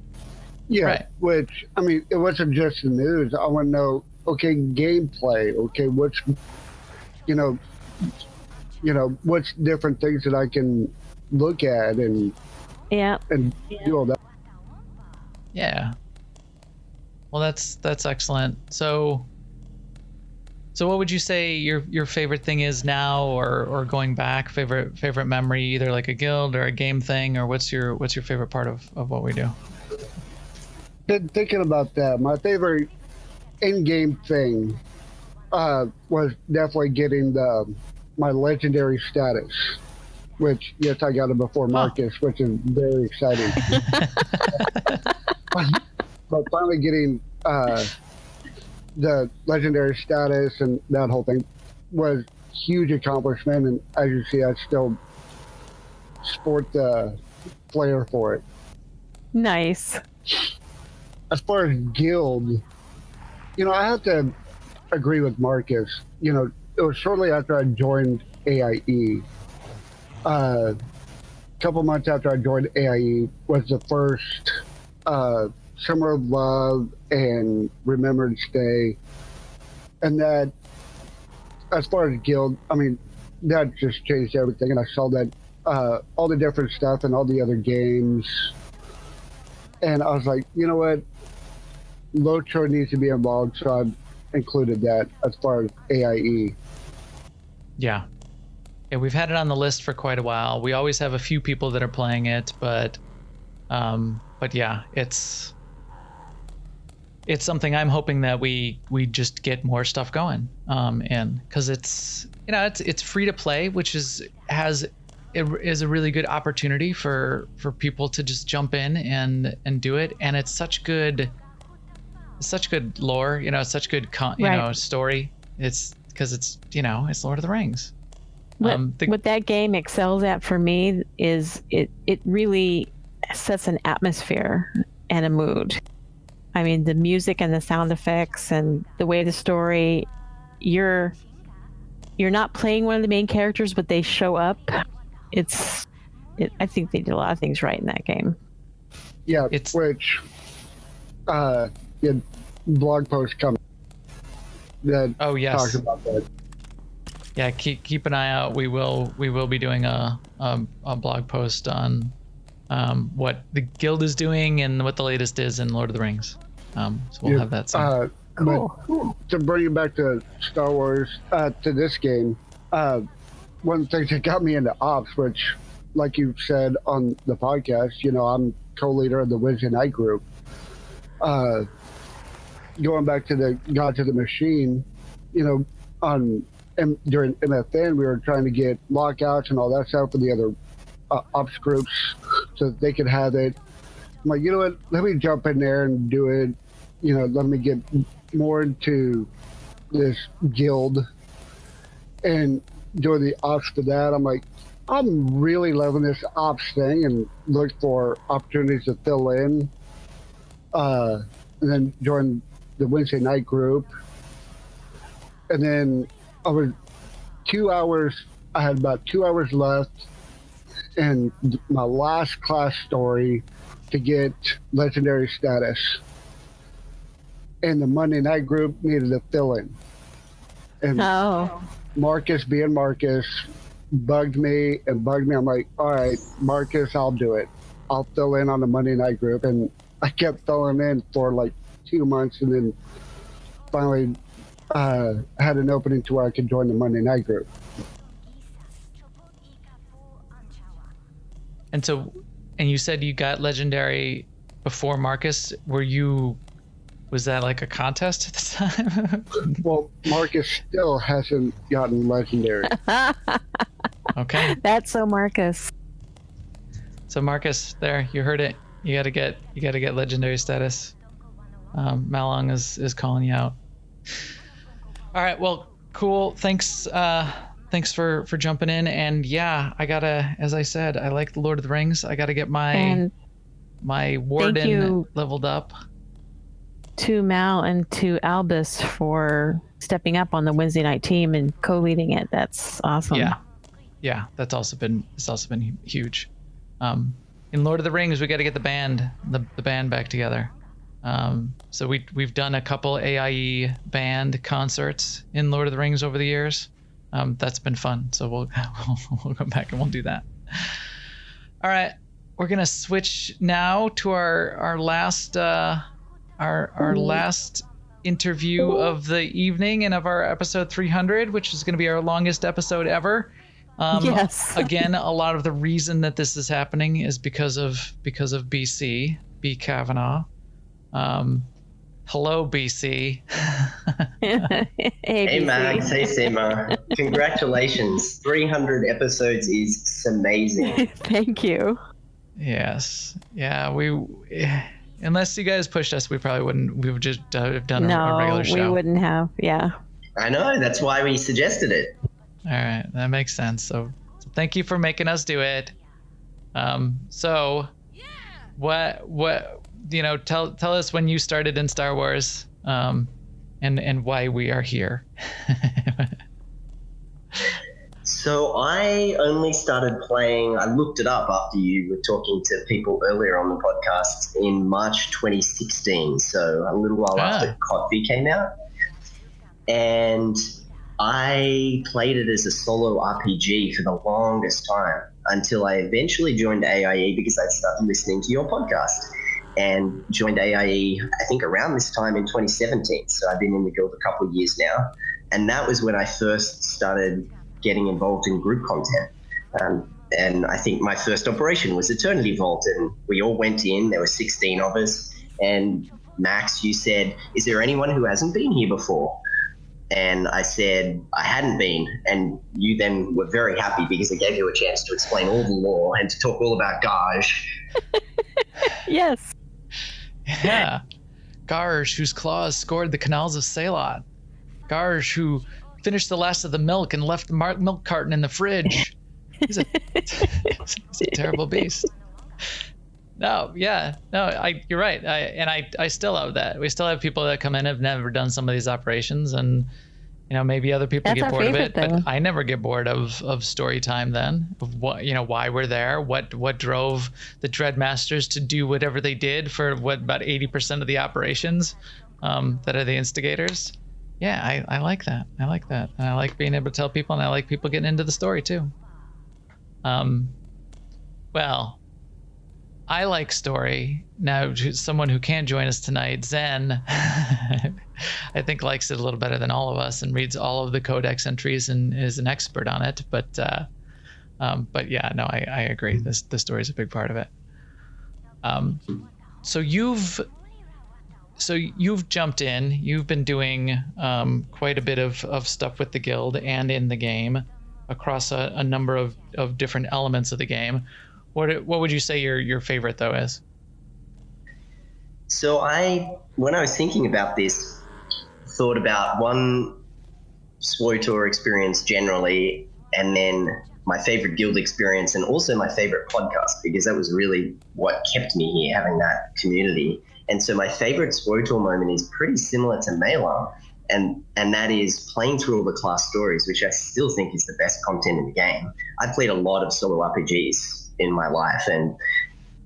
Yeah, right. Which, I mean, it wasn't just the news. I want to know, okay, gameplay. Okay, what's different things that I can look at and do all that. Yeah. Well, that's excellent. So what would you say your favorite thing is now, or going back, favorite memory, either like a guild or a game thing, or what's your favorite part of what we do? Been thinking about that. My favorite in-game thing was definitely getting my legendary status, which, yes, I got it before Marcus, which is very exciting. But finally getting the legendary status and that whole thing was a huge accomplishment. And as you see, I still sport the flair for it. Nice. As far as guild, I have to agree with Marcus. It was shortly after I joined AIE. A couple months after I joined AIE was the first Summer of Love and Remembrance Day. And that, as far as guild, I mean, that just changed everything. And I saw that all the different stuff and all the other games. And I was like, you know what? SWTOR needs to be involved, so I've included that as far as AIE. Yeah, we've had it on the list for quite a while. We always have a few people that are playing it, but yeah, it's something I'm hoping that we just get more stuff going in, because it's free to play, which is a really good opportunity for people to just jump in and do it, and it's such good lore, such good story. It's because it's Lord of the Rings. What that game excels at for me is it really sets an atmosphere and a mood. I mean, the music and the sound effects and the way the story, you're not playing one of the main characters, but they show up. I think they did a lot of things right in that game. Yeah, which blog post coming. that yes. talks about that. Yeah, keep an eye out. We will be doing a blog post on what the guild is doing and what the latest is in Lord of the Rings. So we'll have that soon. Cool. But to bring it back to Star Wars, to this game, one of the things that got me into ops, which, like you said on the podcast, I'm co-leader of the Wednesday night group. Going back to the Gods of the Machine, during MFN, we were trying to get lockouts and all that stuff for the other ops groups so that they could have it. I'm like, you know what? Let me jump in there and do it. Let me get more into this guild and doing the ops for that. I'm like, I'm really loving this ops thing and look for opportunities to fill in. And then join the Wednesday night group. And then I had about 2 hours left in my last class story to get legendary status. And the Monday night group needed a fill-in. And Marcus, being Marcus, bugged me. I'm like, all right, Marcus, I'll do it. I'll fill in on the Monday night group. And I kept filling in for like 2 months, and then finally had an opening to where I could join the Monday night group. And you said you got legendary before Marcus. Was that like a contest at the time? Well, Marcus still hasn't gotten legendary. Okay. That's so Marcus. So Marcus, there, you heard it. You gotta get legendary status. Malong is calling you out. All right, well, cool. Thanks for jumping in. And yeah, as I said, I like the Lord of the Rings. I gotta get my warden leveled up. To Mal and to Albus for stepping up on the Wednesday night team and co-leading it. That's awesome. Yeah, it's also been huge. In Lord of the Rings, we got to get the band back together. So we've done a couple AIE band concerts in Lord of the Rings over the years. That's been fun. So we'll go back and we'll do that. All right, we're gonna switch now to our last last interview of the evening and of our episode 300, which is going to be our longest episode ever. Yes. Again, a lot of the reason that this is happening is because of BC, B. Kavanaugh. Hello, BC. Hey, Max. Hey, Sima. Congratulations. 300 episodes is amazing. Thank you. Yes. Yeah, unless you guys pushed us, we probably wouldn't. We would just have done a regular show. No, we wouldn't have. Yeah. I know. That's why we suggested it. All right, that makes sense. So thank you for making us do it. So what tell us when you started in Star Wars, and why we are here. So I only started playing, I looked it up after you were talking to people earlier on the podcast in March 2016, so a little while after COD V came out. And I played it as a solo RPG for the longest time until I eventually joined AIE because I started listening to your podcast and joined AIE, I think around this time in 2017. So I've been in the guild a couple of years now. And that was when I first started getting involved in group content. And I think my first operation was Eternity Vault, and we all went in, there were 16 of us. And Max, you said, is there anyone who hasn't been here before? And I said, I hadn't been. And you then were very happy because it gave you a chance to explain all the lore and to talk all about Gage. Yes. Yeah. Gage, whose claws scored the canals of Salot. Gage, who finished the last of the milk and left the milk carton in the fridge. He's a terrible beast. You're right. I still have that. We still have people that come in have never done some of these operations, and maybe other people get bored of it, but I never get bored of story time then, of what, why we're there, what drove the Dreadmasters to do whatever they did for about 80% of the operations that are the instigators. Yeah, I like that. I like that. And I like being able to tell people, and I like people getting into the story too. Well, I like story. Now, someone who can't join us tonight, Zen, I think likes it a little better than all of us and reads all of the codex entries and is an expert on it. But yeah, no, I agree. The story is a big part of it. So you've jumped in. You've been doing quite a bit of stuff with the guild and in the game across a number of different elements of the game. What would you say your favorite though is? So when I was thinking about this, thought about one SWTOR experience generally, and then my favorite guild experience, and also my favorite podcast, because that was really what kept me here, having that community. And so my favorite SWTOR moment is pretty similar to Mailer, and that is playing through all the class stories, which I still think is the best content in the game. I've played a lot of solo RPGs in my life, and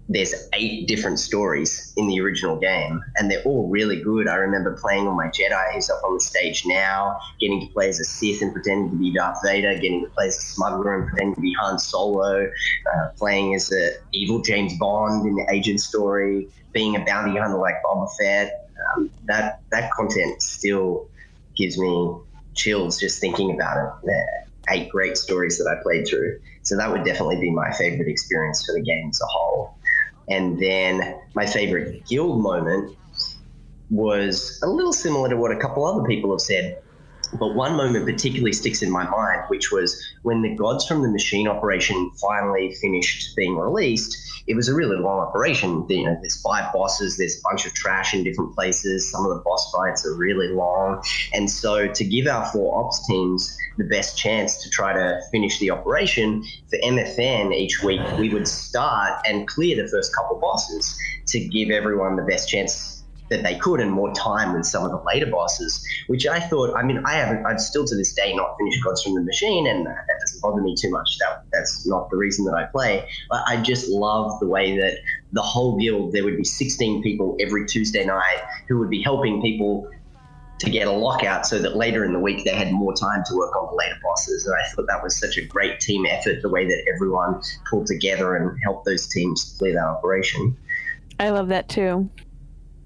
there's 8 different stories in the original game, and they're all really good. I remember playing on my Jedi, who's up on the stage now, getting to play as a Sith and pretending to be Darth Vader, getting to play as a smuggler and pretending to be Han Solo, playing as an evil James Bond in the Agent story, being a bounty hunter like Boba Fett. That content still gives me chills just thinking about it. They're 8 great stories that I played through. So that would definitely be my favorite experience for the game as a whole. And then my favorite guild moment was a little similar to what a couple other people have said, but one moment particularly sticks in my mind, which was when the Gods from the Machine operation finally finished being released. It was a really long operation. You know, there's 5 bosses, there's a bunch of trash in different places. Some of the boss fights are really long. And so to give our 4 ops teams the best chance to try to finish the operation, for MFN each week, we would start and clear the first couple bosses to give everyone the best chance that they could and more time with some of the later bosses, which I thought, I've still to this day not finished Gods from the Machine, and that doesn't bother me too much. That's not the reason that I play. But I just love the way that the whole guild, there would be 16 people every Tuesday night who would be helping people to get a lockout so that later in the week they had more time to work on the later bosses. And I thought that was such a great team effort, the way that everyone pulled together and helped those teams clear that operation. I love that too.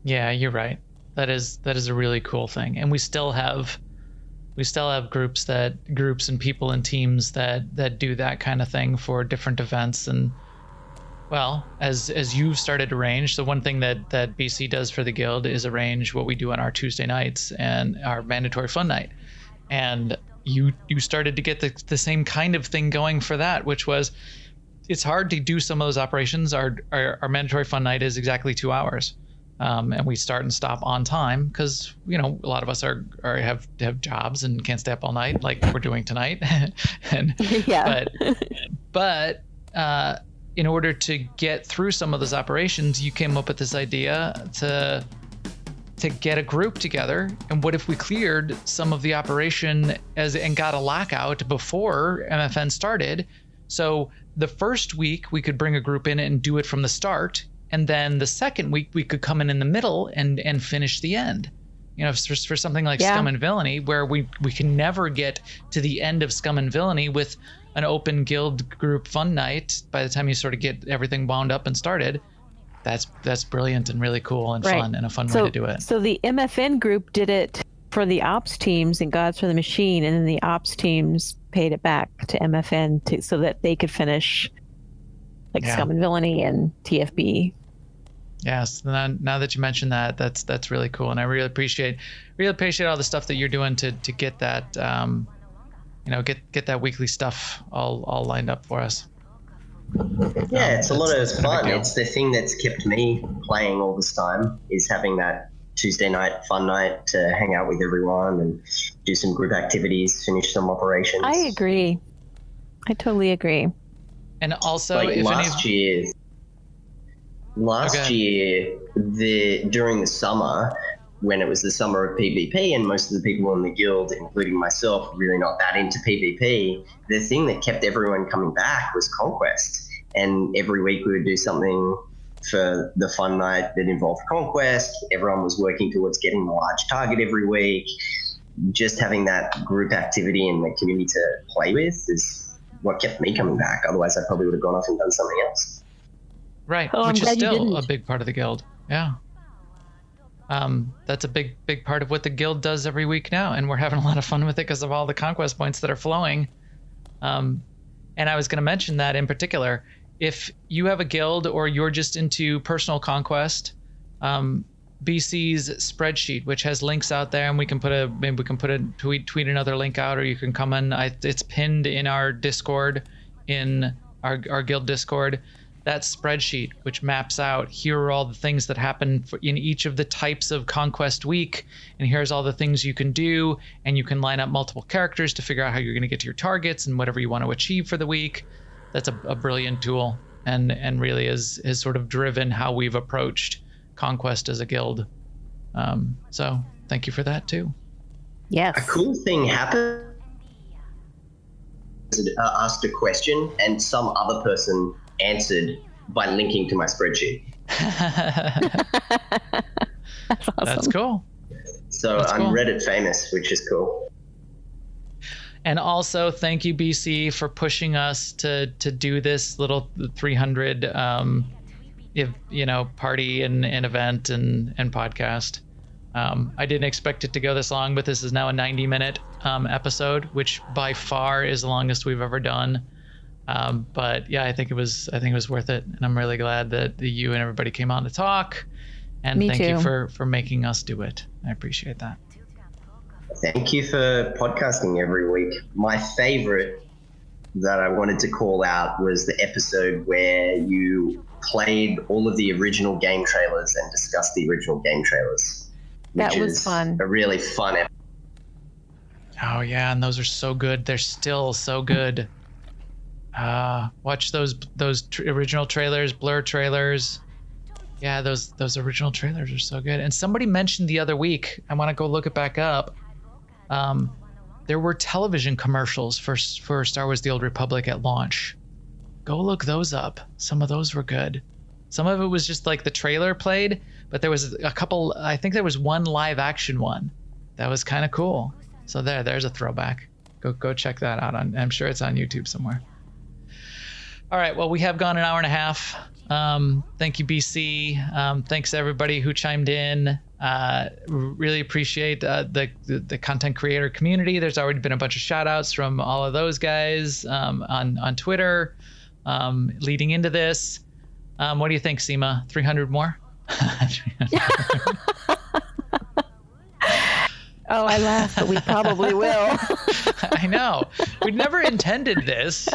Yeah, you're right. That is a really cool thing. And we still have groups and people and teams that do that kind of thing for different events. And well, as you've started to arrange, so one thing that BC does for the guild is arrange what we do on our Tuesday nights and our mandatory fun night. And you started to get the same kind of thing going for that, which was, it's hard to do some of those operations. Our mandatory fun night is exactly 2 hours. And we start and stop on time because, you know, a lot of us have jobs and can't stay up all night like we're doing tonight. And yeah. But in order to get through some of those operations, you came up with this idea to get a group together. And what if we cleared some of the operation and got a lockout before MFN started? So the first week we could bring a group in and do it from the start. And then the second week we could come in the middle and finish the end. You know, for something like Scum and Villainy, where we can never get to the end of Scum and Villainy with an open guild group fun night. By the time you sort of get everything wound up and started, that's brilliant and really cool and fun and a fun way to do it. So the MFN group did it for the ops teams and Gods for the Machine, and then the ops teams paid it back to MFN so that they could finish Scum and Villainy and TFB. Yes, now that you mentioned that, that's really cool, and I really appreciate all the stuff that you're doing to get that, get that weekly stuff all lined up for us. Yeah, it's a lot of fun. It's the thing that's kept me playing all this time, is having that Tuesday night fun night to hang out with everyone and do some group activities, finish some operations. I agree. I totally agree. And also, last year, during the summer, when it was the summer of PvP, and most of the people in the guild, including myself, were really not that into PvP, the thing that kept everyone coming back was Conquest. And every week we would do something for the fun night that involved Conquest. Everyone was working towards getting a large target every week. just having that group activity and the community to play with is what kept me coming back. Otherwise, I probably would have gone off and done something else. Right, Oh, which I'm is glad you still didn't. a big part of the guild. Yeah. That's a big part of what the guild does every week now, and we're having a lot of fun with it because of all the conquest points that are flowing. And I was going to mention that in particular, if you have a guild or you're just into personal conquest, BC's spreadsheet, which has links out there, and maybe we can put a tweet another link out, or you can come in. It's pinned in our Discord, in our guild Discord. That spreadsheet, which maps out, here are all the things that happen in each of the types of conquest week, and here's all the things you can do, and you can line up multiple characters to figure out how you're going to get to your targets and whatever you want to achieve for the week. That's a brilliant tool, and really is sort of driven how we've approached conquest as a guild. So thank you for that too. Yes. A cool thing happened. Asked a question and some other person answered by linking to my spreadsheet. That's awesome. That's cool. So I'm cool. Reddit famous, which is cool. And also thank you, BC, for pushing us to do this little 300 party and event and podcast. I didn't expect it to go this long, but this is now a 90-minute episode, which by far is the longest we've ever done. But yeah, I think it was worth it, and I'm really glad that you and everybody came on to talk. And Me thank too. you for making us do it. I appreciate that. Thank you for podcasting every week. My favorite that I wanted to call out was the episode where you played all of the original game trailers and discussed the original game trailers. That was fun. A really fun episode. Oh yeah, and those are so good. They're still so good. Watch those original trailers, Blur trailers. Yeah, those original trailers are so good. And somebody mentioned the other week, I want to go look it back up. There were television commercials for Star Wars: The Old Republic at launch. Go look those up. Some of those were good. Some of it was just like the trailer played, but there was a couple. I think there was one live action one that was kind of cool. So there's a throwback. Go check that out. I'm sure it's on YouTube somewhere. All right, well, we have gone an hour and a half. Thank you, BC. Thanks to everybody who chimed in. Really appreciate the content creator community. There's already been a bunch of shout outs from all of those guys on Twitter leading into this. What do you think, Seema? 300 more? Oh, I laugh, but we probably will. I know. We never intended this.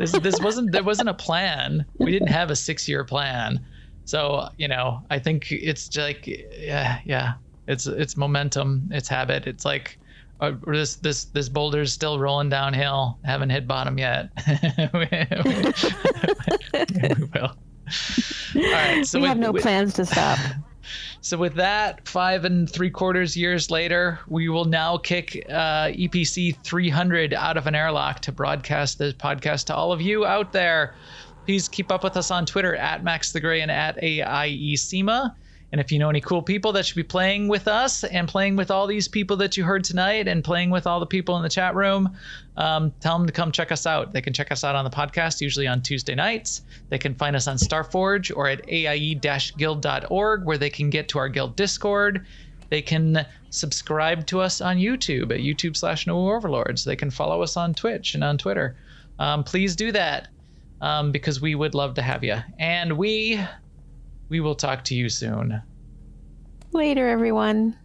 There wasn't a plan. We didn't have a 6-year plan. So, I think it's like, yeah, it's momentum, it's habit. It's like this boulder's still rolling downhill. Haven't hit bottom yet. We will. All right. So we have no plans to stop. So with that, 5 3/4 years later, we will now kick EPC 300 out of an airlock to broadcast this podcast to all of you out there. Please keep up with us on Twitter at MaxTheGray and at AIESEMA. And if you know any cool people that should be playing with us and playing with all these people that you heard tonight and playing with all the people in the chat room, tell them to come check us out. They can check us out on the podcast, usually on Tuesday nights. They can find us on Starforge or at aie-guild.org, where they can get to our guild Discord. They can subscribe to us on YouTube at YouTube/NoOverlords. They can follow us on Twitch and on Twitter. Please do that because we would love to have you. And we will talk to you soon. Later, everyone.